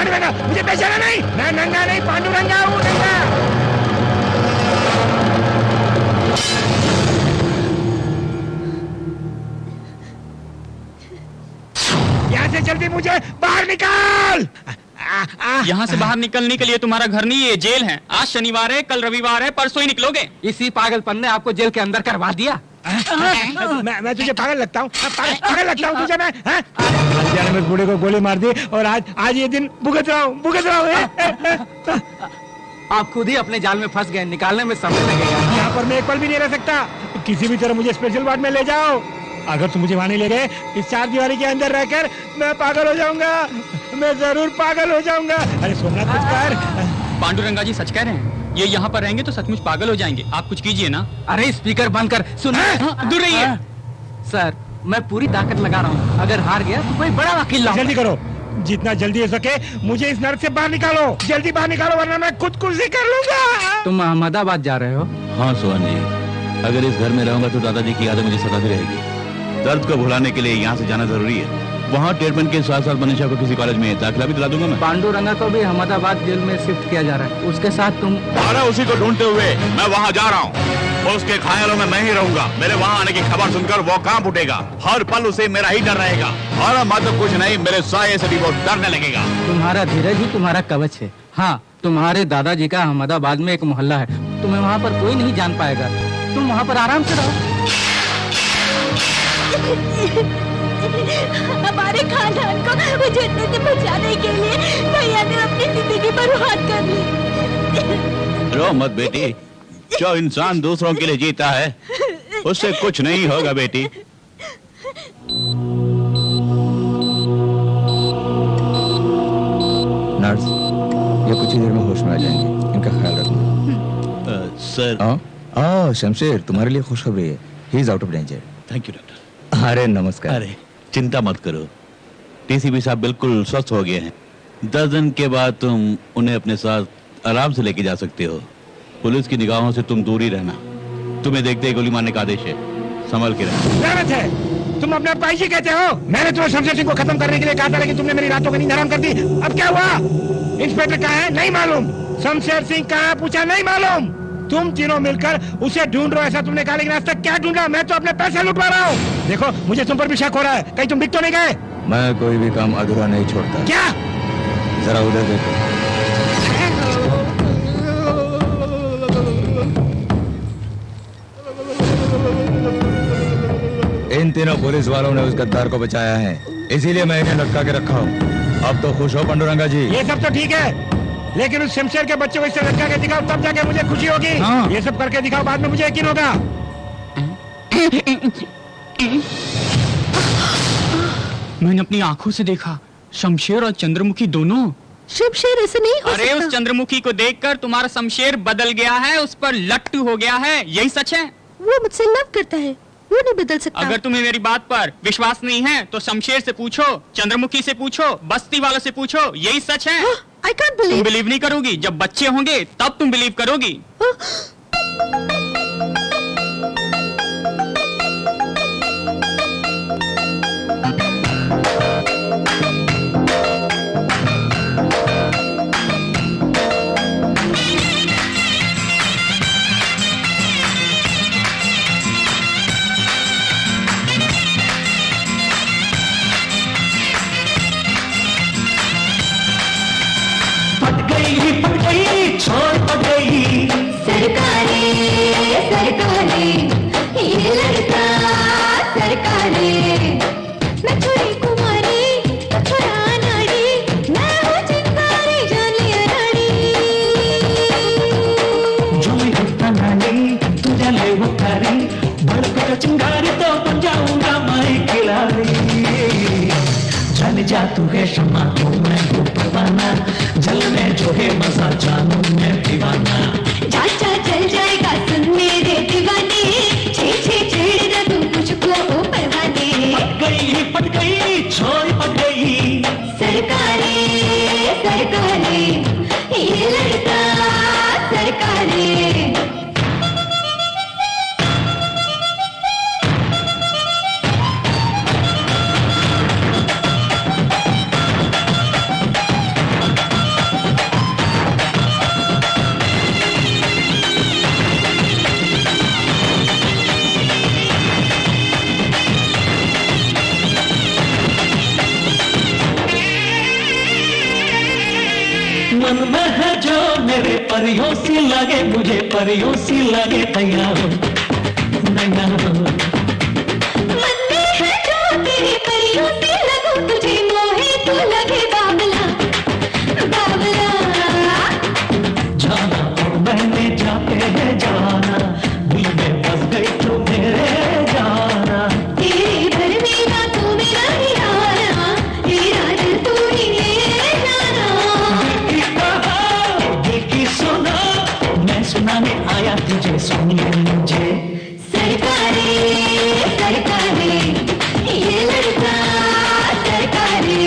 पांडुरंगा, मुझे पहचाना नहीं? मैं नंगा नहीं, पांडुरंगा हूँ, नंगा। यहाँ से जल्दी मुझे बाहर निकाल। यहाँ से बाहर निकलने के लिए तुम्हारा घर नहीं, ये जेल है। आज शनिवार है, कल रविवार है, परसों ही निकलोगे। इसी पागलपन ने आपको जेल के अंदर करवा दिया। मैं तुझे पागल लगता हूँ? पागल लगता हूँ तुझे मैं? हत्यारे में बूढ़े को गोली मार दी और आज ये दिन भुगत रहा हूँ। आप खुद ही अपने जाल में फंस गए, निकालने में समय लगेगा। यहाँ पर मैं एक पल भी नहीं रह सकता। किसी भी तरह मुझे स्पेशल वार्ड में ले जाओ। अगर तुम मुझे वहाँ नहीं ले गए, इस चार दीवारी के अंदर रहकर मैं पागल हो जाऊंगा। मैं जरूर पागल हो जाऊंगा। अरे सोमनाथ कुछ कर। पांडुरंगा जी सच कह रहे हैं, ये यहाँ पर रहेंगे तो सचमुच पागल हो जाएंगे। आप कुछ कीजिए ना। अरे स्पीकर बंद कर, सुन। दूर रहिए। सर, मैं पूरी ताकत लगा रहा हूँ। अगर हार गया तो कोई बड़ा वकील लाऊंगा। जल्दी करो, जितना जल्दी हो सके मुझे इस नर्क से बाहर निकालो। जल्दी बाहर निकालो वरना मैं खुदकुशी कर लूंगा। तुम अहमदाबाद जा रहे हो? हाँ सोहन जी, अगर इस घर में रहूंगा तो दादाजी की यादें मुझे सताती रहेगी। दर्द को भुलाने के लिए यहाँ से जाना जरूरी है। वहाँ ट्रीटमेंट के साथ साथ मनीषा को किसी कॉलेज में दाखिला भी दिला दूंगा मैं। पांडुरंगा को भी अहमदाबाद जेल में शिफ्ट किया जा रहा है। उसके साथ तुम? अरे उसी को ढूंढते हुए मैं वहाँ जा रहा हूँ। उसके ख्यालों में मैं ही रहूंगा। मेरे वहाँ आने की खबर सुनकर वो कांप उठेगा। हर पल उसे मेरा ही डर रहेगा। और मत कुछ नहीं, मेरे साये से भी वो डरने लगेगा। तुम्हारा धीरज ही तुम्हारा कवच है। हाँ, तुम्हारे दादाजी का अहमदाबाद में एक मोहल्ला है। तुम्हें वहाँ पर कोई नहीं जान पाएगा। तुम वहाँ पर आराम से रहो। हमारे खानदान को उजड़ने से बचाने के लिए भैया ने अपनी जिंदगी बर्बाद कर ली। रो मत बेटी, जो इंसान दूसरों के लिए जीता है उससे कुछ नहीं होगा बेटी। नर्स, ये कुछ ही देर में होश में आ जाएंगे, इनका ख्याल रखना। सर। शमशेर, तुम्हारे लिए खुशखबरी है। He is out of danger. Thank you doctor. अरे नमस्कार। अरे चिंता मत करो, टीसीपी साहब बिल्कुल स्वस्थ हो गए हैं। 10 दिन के बाद तुम उन्हें अपने साथ आराम से लेके जा सकते हो। पुलिस की निगाहों से तुम दूर ही रहना। तुम्हें देखते ही गोली मारने का आदेश है, संभल के रहना। गलत है, तुम अपने भाई जी कहते हो। मैंने तुम्हें शमशेर सिंह को खत्म करने के लिए कहा था, लेकिन तुमने मेरी रातों की नींद हराम कर दी। अब क्या हुआ? इंस्पेक्टर कहाँ है? नहीं मालूम। शमशेर सिंह कहाँ है? पूछा, नहीं मालूम। तुम तीनों मिलकर उसे ढूंढ रहे हो ऐसा तुमने कहा, लेकिन आज तक क्या ढूंढा? मैं तो अपने पैसे लुटवा रहा हूँ। देखो, मुझे तुम पर भी शक हो रहा है। कहीं तुम बिक तो नहीं गए? मैं कोई भी काम अधूरा नहीं छोड़ता। क्या? जरा उधर देखो। इन तीनों पुलिस वालों ने उस गद्दार को बचाया है, इसीलिए मैं इन्हें लटका के रखा हूँ। अब तो खुश हो पांडुरंगा जी? ये सब तो ठीक है, लेकिन उस शमशेर के बच्चे को इससे लटका के दिखाओ, तब जाके मुझे खुशी होगी। हाँ। ये सब करके दिखाओ, बाद में मुझे यकीन होगा। मैंने अपनी आंखों से देखा, शमशेर और चंद्रमुखी दोनों। शमशेर ऐसे नहीं हो अरे सकता। उस चंद्रमुखी को देखकर तुम्हारा शमशेर बदल गया है, उस पर लट्टू हो गया है। यही सच है। वो मुझसे लव करता है, वो नहीं बदल सकता। अगर तुम्हें मेरी बात पर विश्वास नहीं है तो शमशेर से पूछो, चंद्रमुखी से पूछो, बस्ती वालों से पूछो। यही सच है। I can't तुम believe। बिलीव नहीं करोगी, जब बच्चे होंगे तब तुम बिलीव करोगी। पट गई छोड़ पट गई। सरकारे सरकारे ये लड़का सरकारे। मैं छोरी कुमारी छोरा नारी, मैं हूँ चिंगारी जान लिया रानी। जो मैं होता नानी तुझे ले वो कारी, बड़का चिंगारी तो बन जाऊंगा मैं खिलाड़ी। जल जा तू है शमा तो मैं हूँ परवाना, जल में जो है मजा जानू मैं दीवाना। चाचा चल जाएगा सुन मेरे दीवाने, छे छे छेड़ ना तू मुझको ओ परवाने। पट गई छोड़ पट गई। सरकारे सरकारे ये लड़का सरकारे। मन में है जो मेरे परियों सी लगे, मुझे परियों सी लगे नैया हो, नैया हो। मन में है जो तेरे परियों से लगूं, तुझे मोहे तो लगे बाबला, बाबला। जाना तो मैंने जाते है जाना, दिल में बस गई तू मेरे जाना। तेरे घर मेरा तू मेरा हीराना, हीरा दिल तू ही है जाना। दिल की कहा, दिल की सुना, मैं सुनाने आया तुझे, सुन ले मुझे। सरकारे सरकारे ये लड़का सरकारे।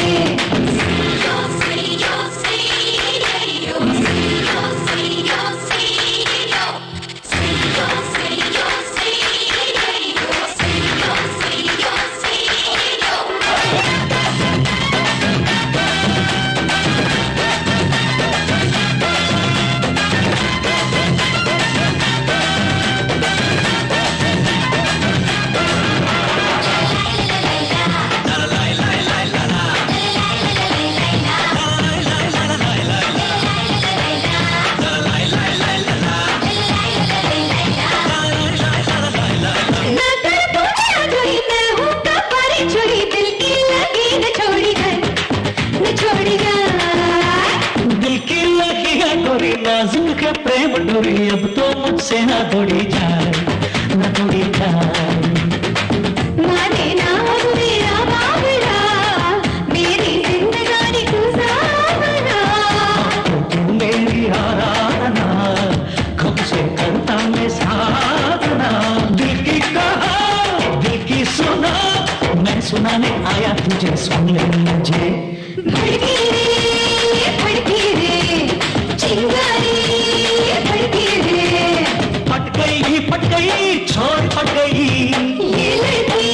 नाजुक के प्रेम डोरी अब तो मुझसे ना तोड़ी जाए, ना तोड़ी जाए। माने ना मेरा बाबरा, मेरी जिंदगानी तू सावरा। तू मेरी आराधना, कब से करता मैं साधना। दिल की कहा, दिल की सुना, मैं सुनाने आया तुझे, सुन ले मुझे। भड़की रे चिंगारी भड़की रे। पट गई छोड़ पट गई, ये लड़की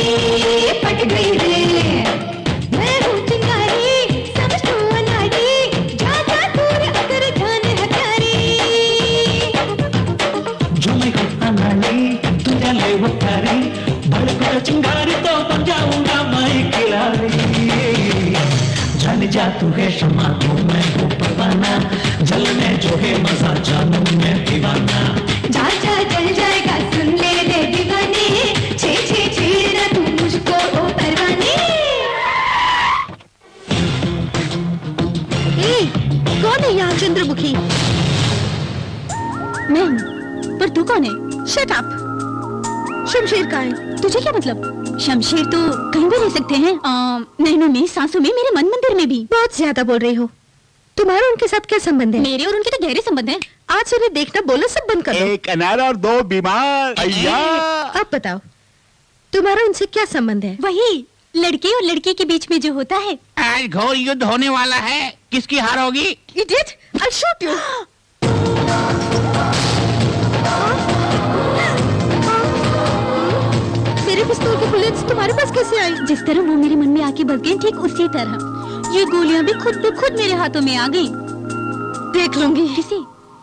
पट गई रे। मैं हूँ चिंगारी, समझ तू अनाड़ी, जाता दूर अगर जान हजारी। जो मैं हूँ अनाड़ी, तुझे ले वो प्यारी, भड़को चिंगारी तो बन जाऊंगा मैं खिलाड़ी। जल जा तू है शमा, तू मैं हूँ परवाना, जलने जो है मजा जानू मैं दीवाना। जा जा जल जाएगा सुन ले रे दीवाने, छे छे छेड़ना तू मुझको ओ परवाने। कौन है यहाँ चंद्रमुखी? मैं हूँ, पर तू कौन है? Shut up. शमशेर का है, तुझे क्या मतलब? शमशेर तो कहीं भी रह सकते हैं, नैनों में, सांसों में, मेरे मन मंदिर में भी। बहुत ज्यादा बोल रही हो। तुम्हारा उनके साथ क्या संबंध है? मेरे और उनके तो गहरे संबंध हैं। आज से उन्हें देखना बोलो सब बंद कर दो। एक अनार और दो बीमार। अय्या। अब बताओ तुम्हारा उनसे क्या संबंध है? वही लड़के और लड़के के बीच में जो होता है। आज घोर युद्ध होने वाला है, किसकी हार होगी? Idiot! I'll shoot you. मेरे पिस्तौल के बुलेट्स तुम्हारे पास कैसे आई? जिस तरह वो मेरे मन में आके बस गई, ठीक उसी तरह ये गोलियां भी खुद ब खुद मेरे हाथों में आ गई। देख लूंगी। किसी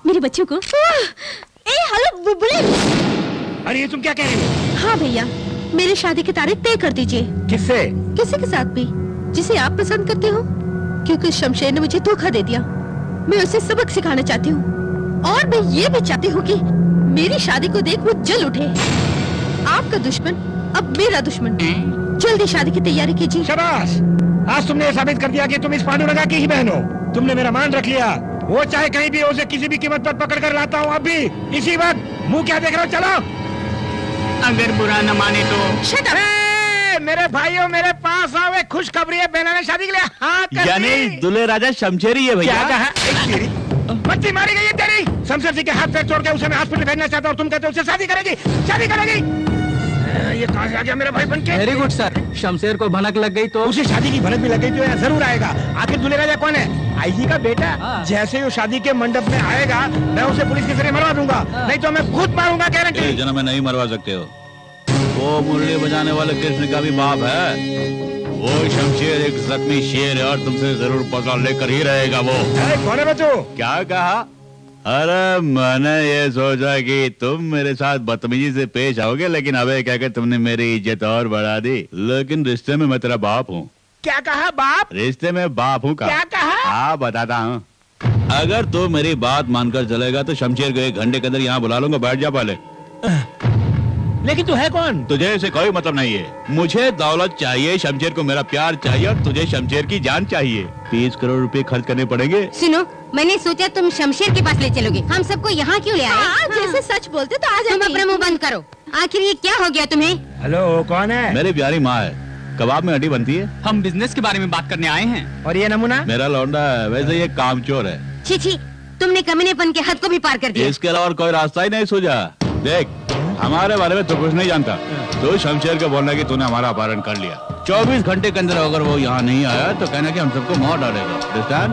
मेरे बच्चों को। Hello bullet. अरे ये तुम क्या कह रही हो? हाँ भैया, मेरी शादी की तारीख तय कर दीजिए। किससे? किसी के साथ भी जिसे आप पसंद करते हो, क्योंकि शमशेर ने मुझे धोखा दे दिया। मैं उसे सबक सिखाना चाहती हूँ, और मैं ये भी चाहती हूँ कि मेरी शादी को देख वो जल उठे। आपका दुश्मन अब मेरा दुश्मन। जल्दी शादी की तैयारी कीजिए। शाबाश, आज तुमने ये साबित कर दिया कि तुम इस पांडुरंगा की ही बहन हो। तुमने मेरा मान रख लिया। वो चाहे कहीं भी हो, उसे किसी भी कीमत पर पकड़ कर लाता हूँ अभी, इसी वक्त। मुंह क्या देख रहे हो? चलो। अगर बुरा न माने तो। Shut up! मेरे भाइयों, मेरे पास आओ, एक खुशखबरी है। बहना ने शादी के लिए हाँ कर दी। यानी दूल्हे राजा शमशेरी है भैया। क्या कहा? एक तेरी बच्ची मारी गई है तेरी। शमशेर सिंह के हाथ पैर तोड़ के उसे मैं हॉस्पिटल भेजना चाहता हूँ, तुम कहते हो उसे शादी करेगी? शादी करेगी? ये कहाँ से आ गया मेरा भाई बनके? Very good sir. शमशेर को भनक लग गई तो? उसे शादी की भनक भी लग गई तो यहाँ जरूर आएगा। आखिर दूल्हे राजा कौन है? आईजी का बेटा। जैसे ही वो शादी के मंडप में आएगा, मैं उसे पुलिस के जरिए मरवा दूंगा, नहीं तो मैं खुद मारूंगा, गारंटी। जन्म में नहीं मरवा सकते हो। वो मुरली बजाने वाले कृष्ण का भी बाप है। वो शमशेर एक जख्मी शेर है, और तुमसे जरूर पकड़ लेकर ही रहेगा वो। कौन है बच्चों? क्या कहा? अरे मैंने ये सोचा कि तुम मेरे साथ बदतमीजी से पेश आओगे, लेकिन अबे कहकर तुमने मेरी इज्जत और बढ़ा दी। लेकिन रिश्ते में मैं तेरा बाप हूँ। क्या कहा? बाप? रिश्ते में बाप हूँ का? क्या कहा? हाँ बताता हूँ। अगर तू मेरी बात मानकर चलेगा तो शमशेर को 1 घंटे के अंदर यहाँ बुला लूंगा, बैठ जा पहले। लेकिन तू है कौन? तुझे इसे कोई मतलब नहीं है। मुझे दौलत चाहिए, शमशेर को मेरा प्यार चाहिए और तुझे शमशेर की जान चाहिए। 30 करोड़ रुपए खर्च करने पड़ेंगे। सुनो, मैंने सोचा तुम शमशेर के पास ले चलोगे। हम सबको यहाँ क्यों ले आए? जैसे सच बोलते तो आ तुम जाती। अपना मुंह बंद करो। आखिर ये क्या हो गया तुम्हें? हेलो, कौन है? मेरी प्यारी माँ है, कबाब में हड्डी बनती है। हम बिजनेस के बारे में बात करने आए हैं। और ये नमूना? मेरा लौंडा है, वैसे ये कामचोर है। छी छी, तुमने कमीनेपन के हद को भी पार कर दिया। इसके अलावा और कोई रास्ता ही नहीं सूझा। देख, हमारे बारे में तो कुछ नहीं जानता। तो शमशेर को बोलना कि तूने हमारा अपहरण कर लिया। 24 घंटे के अंदर अगर वो यहाँ नहीं आया तो कहना कि हम सबको मार डालेगा। अंडरस्टैंड?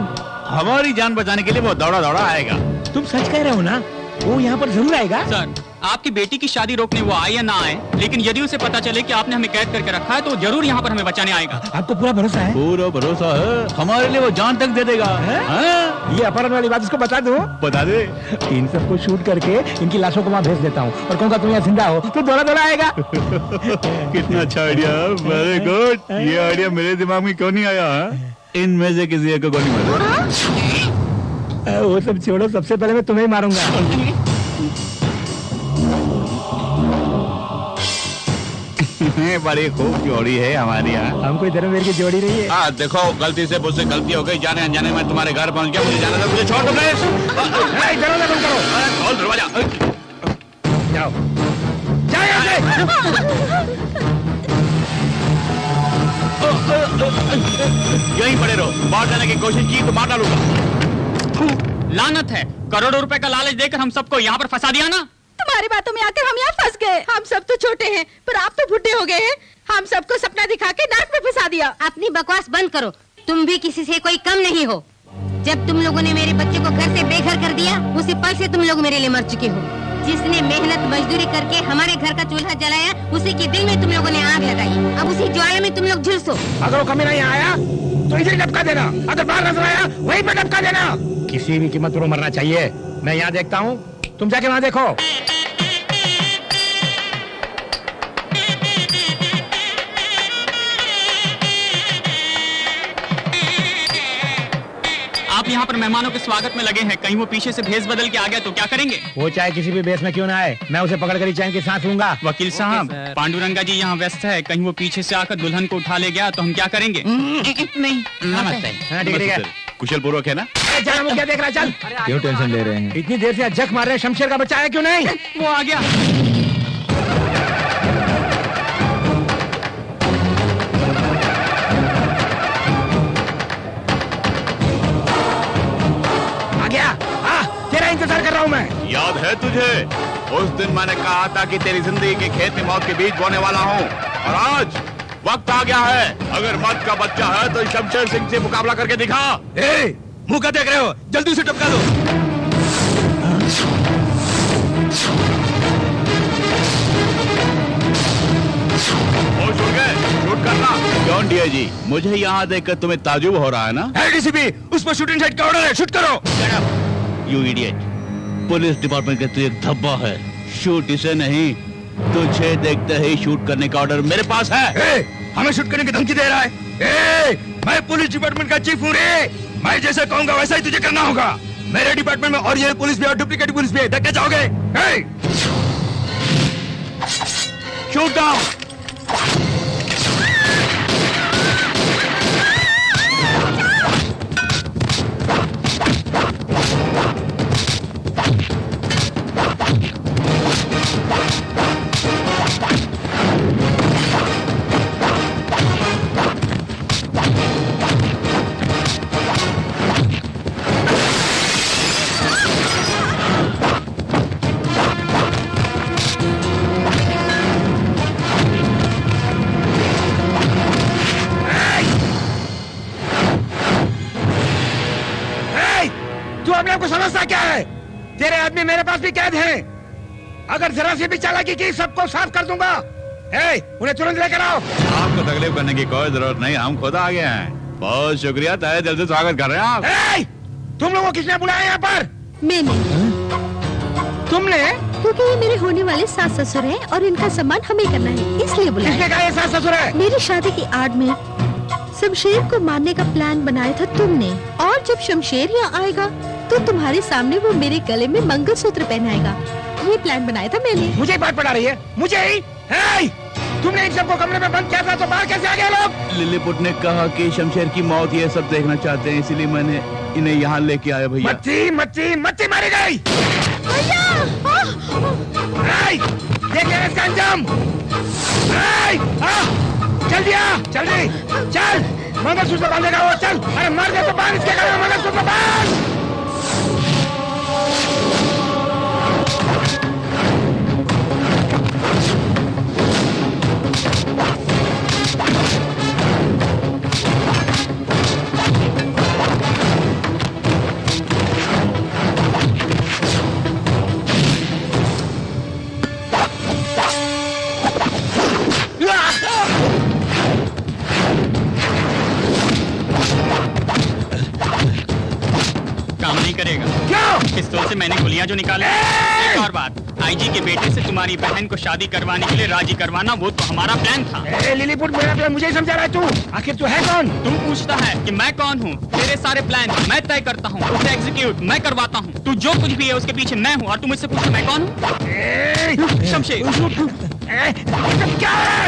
हमारी जान बचाने के लिए वो दौड़ा दौड़ा आएगा। तुम सच कह रहे हो ना? वो यहाँ पर जरूर आएगा। सर, आपकी बेटी की शादी रोकने वो आए या ना आए, लेकिन यदि उसे पता चले कि आपने हमें कैद करके रखा है तो जरूर यहाँ पर हमें बचाने आएगा। आपको पूरा भरोसा है? पूरा भरोसा है, हमारे लिए वो जान तक दे देगा। ये अपहरण वाली बात उसको बता दो। बता दे। इन सबको शूट करके इनकी लाशों को वहाँ भेज देता हूँ और कहूँगा तुम यहाँ जिंदा हो तो दौड़ा दौड़ा आएगा। कितना अच्छा आइडिया, वेरी गुड। ये आइडिया मेरे दिमाग में क्यों नहीं आया? इनमें से किसी एक को गोली मारो। वो सब छोड़ो, सबसे पहले मैं तुम्हें ही मारूंगा। बड़ी खूब जोड़ी है हमारी यहाँ। हम कोई धर्मवीर की जोड़ी नहीं है। हाँ देखो, गलती से मुझसे गलती हो गई, जाने अनजाने में तुम्हारे घर पहुँच गया। मुझे जाना था, मुझे छोड़ दो प्लीज। दरवाजा बंद करो। खोल दरवाजा। जाओ, जाओ यहाँ से। यहीं पड़े रहो, बाहर जाने की कोशिश की तो मार डालूंगा। लानत है, करोड़ों रुपए का लालच देकर हम सबको यहाँ पर फंसा दिया ना। तुम्हारी बातों में आकर हम यहाँ फंस गए। हम सब तो छोटे हैं, पर आप तो बुढ़े हो गए हैं। हम सबको सपना दिखा के नाक में फंसा दिया। अपनी बकवास बंद करो। तुम भी किसी से कोई कम नहीं हो। जब तुम लोगों ने मेरे बच्चे को घर से बेघर कर दिया, उसी पल से तुम लोग मेरे लिए मर चुके हो। जिसने मेहनत मजदूरी करके हमारे घर का चूल्हा जलाया, उसी के दिल में तुम लोगों ने आग लगाई। अब उसी ज्वाला में तुम लोग झुलसो। अगर वो कमीना यहाँ आया तो इसे टपका देना, अगर बाहर नजर आया वहीं पे टपका देना। किसी भी कीमत पर मरना चाहिए। मैं यहाँ देखता हूँ, तुम जाके वहाँ देखो। आप यहाँ पर मेहमानों के स्वागत में लगे हैं, कहीं वो पीछे से भेस बदल के आ गया तो क्या करेंगे? वो चाहे किसी भी बेस में क्यों ना आए, मैं उसे पकड़ कर ही चैन की सांस लूंगा। वकील साहब, पांडुरंगा जी यहाँ व्यस्त है, कहीं वो पीछे से आकर दुल्हन को उठा ले गया तो हम क्या करेंगे? नहीं, नमस्ते। हाँ, ठीक है। कुशल पूर्वक है ना? चल, वो क्या देख रहा है? चल। क्यों टेंशन ले रहे हैं? इतनी देर से जख मार रहे हैं, शमशेर का बच्चा है क्यों नहीं? वो आ गया। तेरा इंतजार कर रहा हूँ मैं। याद है तुझे? उस दिन मैंने कहा था कि तेरी जिंदगी के खेत में मौत के बीज बोने वाला हूँ, और आज वक्त आ गया है। अगर मौत का बच्चा है तो शमशेर सिंह से मुकाबला करके दिखा। मुंह का देख रहे हो? जल्दी से टपका दो। शूट करना। जॉन डियर जी, मुझे यहाँ देखकर तुम्हें ताजुब हो रहा है ना? डीसीपी, उस पर शूटिंग साइड का ऑर्डर है, शूट करो। यू इडियट, पुलिस डिपार्टमेंट का तू एक धब्बा है। शूट इसे नहीं, तुझे देखते ही शूट करने का ऑर्डर मेरे पास है। हमें शूट करने की धमकी दे रहा है? मैं पुलिस डिपार्टमेंट का चीफ हूँ रे। मैं जैसे कहूँगा वैसा ही तुझे करना होगा। मेरे डिपार्टमेंट में ओरिजिनल पुलिस भी और डुप्लीकेट पुलिस भी है, देख के जाओगे? Shoot down. अपने आप को समझता क्या है? तेरे आदमी मेरे पास भी कैद हैं। अगर जरा सी भी चालाकी की सबको साफ कर दूंगा। उन्हें तुरंत लेकर आओ। आपको तकलीफ करने की कोई जरूरत नहीं, हम खुद आ गए हैं। बहुत शुक्रिया, तहे दिल से स्वागत कर रहे हैं आप। तुम लोगों को किसने बुलाया यहाँ पर? मैंने। तुमने? क्योंकि ये मेरे होने वाले सास ससुर हैं और इनका सम्मान हमें करना है, इसलिए बुलाया। किसने कहा ये सास ससुर है? मेरी शादी की आड़ में शमशेर को मारने का प्लान बनाया था तुमने, और जब शमशेर यहाँ आएगा तो और तुम्हारे सामने वो मेरे गले में मंगलसूत्र पहनाएगा। ये प्लान बनाया था मैंने। मुझे ही बात पढ़ा रही है, मुझे ही? तुमने इन सबको कमरे में बंद किया था तो बाहर कैसे आ गए लोग? लिलीपुट ने कहा कि शमशेर की मौत ये सब देखना चाहते हैं, इसीलिए मैंने इन्हें यहाँ लेके आया भैया। मच्छी मारी गई। देखे इसका अंजाम। जल्दी आ, जल्दी चल, मंगलसूत्र बांधेगा वो, चल। अरे मर गए तो बांध इसके गले में मंगलसूत्र बांध। करेगा क्यों? पिस्तौल से मैंने गोलियां जो निकाली। एक और बात, आईजी के बेटे से तुम्हारी बहन को शादी करवाने के लिए राजी करवाना वो तो हमारा प्लान था। लिलीपुट, मेरा प्लान मुझे ही समझा रहा है तू? आखिर तू है कौन? तुम पूछता है कि मैं कौन हूँ? तेरे सारे प्लान मैं तय करता हूँ, उसे एग्जीक्यूट मैं करवाता हूँ। तू जो कुछ भी है उसके पीछे मैं हूँ, और तुम मुझसे पूछो मैं कौन हूँ? शमशेर क्या है?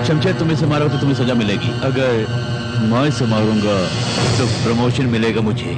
शमशेर, तुम इसे मारो तो तुम्हें सजा मिलेगी। अगर मैं इसे मारूंगा तो प्रमोशन मिलेगा मुझे।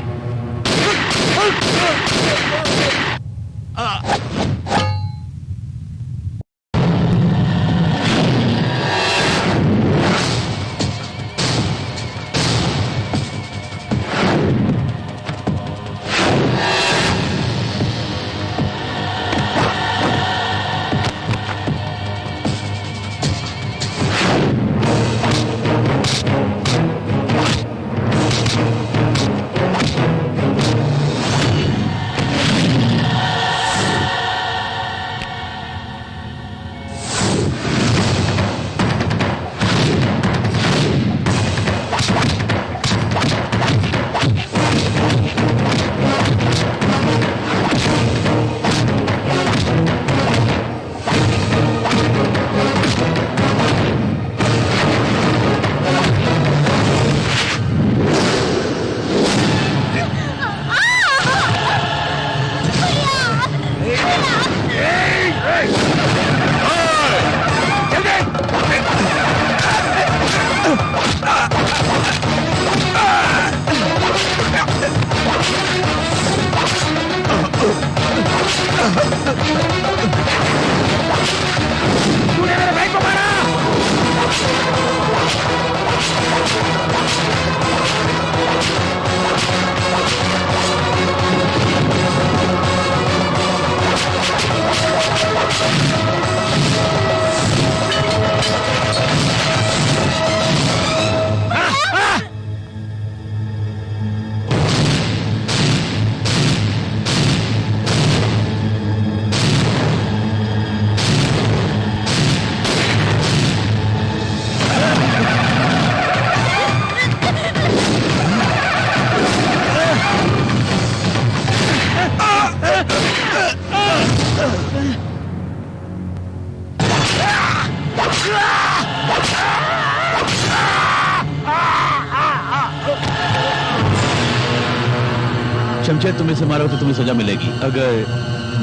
शमशेर तुम इसे मारो तो तुम्हें सजा मिलेगी, अगर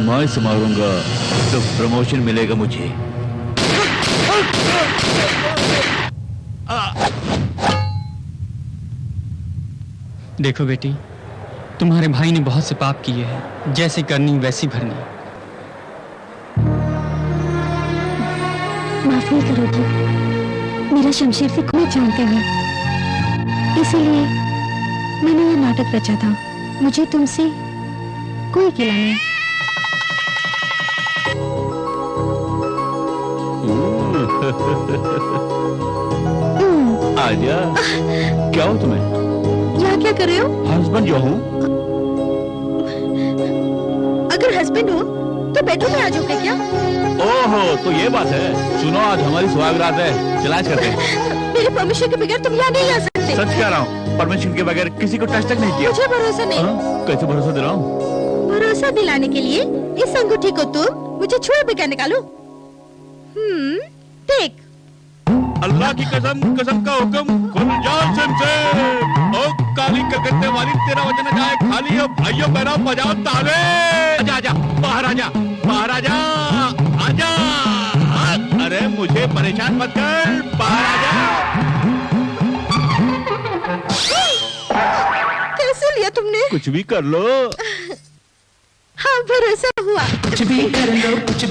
मैं इसे मारूंगा तो प्रमोशन मिलेगा मुझे। देखो बेटी, तुम्हारे भाई ने बहुत से पाप किए हैं, जैसे करनी वैसी भरनी। माफ नहीं करोगी, मेरा शमशेर से कोई जानते नहीं, इसीलिए मैंने ये नाटक रचा था। मुझे तुमसे कोई गिला नहीं। आजा, क्या हो तुम्हें? यहाँ क्या कर रहे हो? हस्बैंड जो हूँ। अगर हस्बैंड हो तो बेडरूम में आ जाओगे क्या? ओहो, तो ये बात है। सुनो, आज हमारी सुहागरात है, चलाश करते हैं। मेरे परमिशन के बगैर तुम यहाँ नहीं आ सकते। सच कह रहा हूँ, परमिशन के बगैर किसी को टच तक नहीं किया। मुझे भरोसा नहीं। कैसे भरोसा दे रहा हूँ? भरोसा दिलाने के लिए इस अंगूठी को तुम मुझे छुए बगैर निकालो। देख। अल्लाह की कसम, कसम का हुक्म, खुल जा शमशेर। ओ काली कलकत्ते वाली, तेरा वजन जाए खाली। हो भाइयों बहनों, बजाओ ताले। आजा आजा, बाहर आजा, बाहर आजा, आजा। अरे मुझे परेशान मत कर, बाहर आजा। कैसे लिया तुमने? कुछ भी कर लो। हाँ, भरोसा हुआ। कुछ भी कर लो, कुछ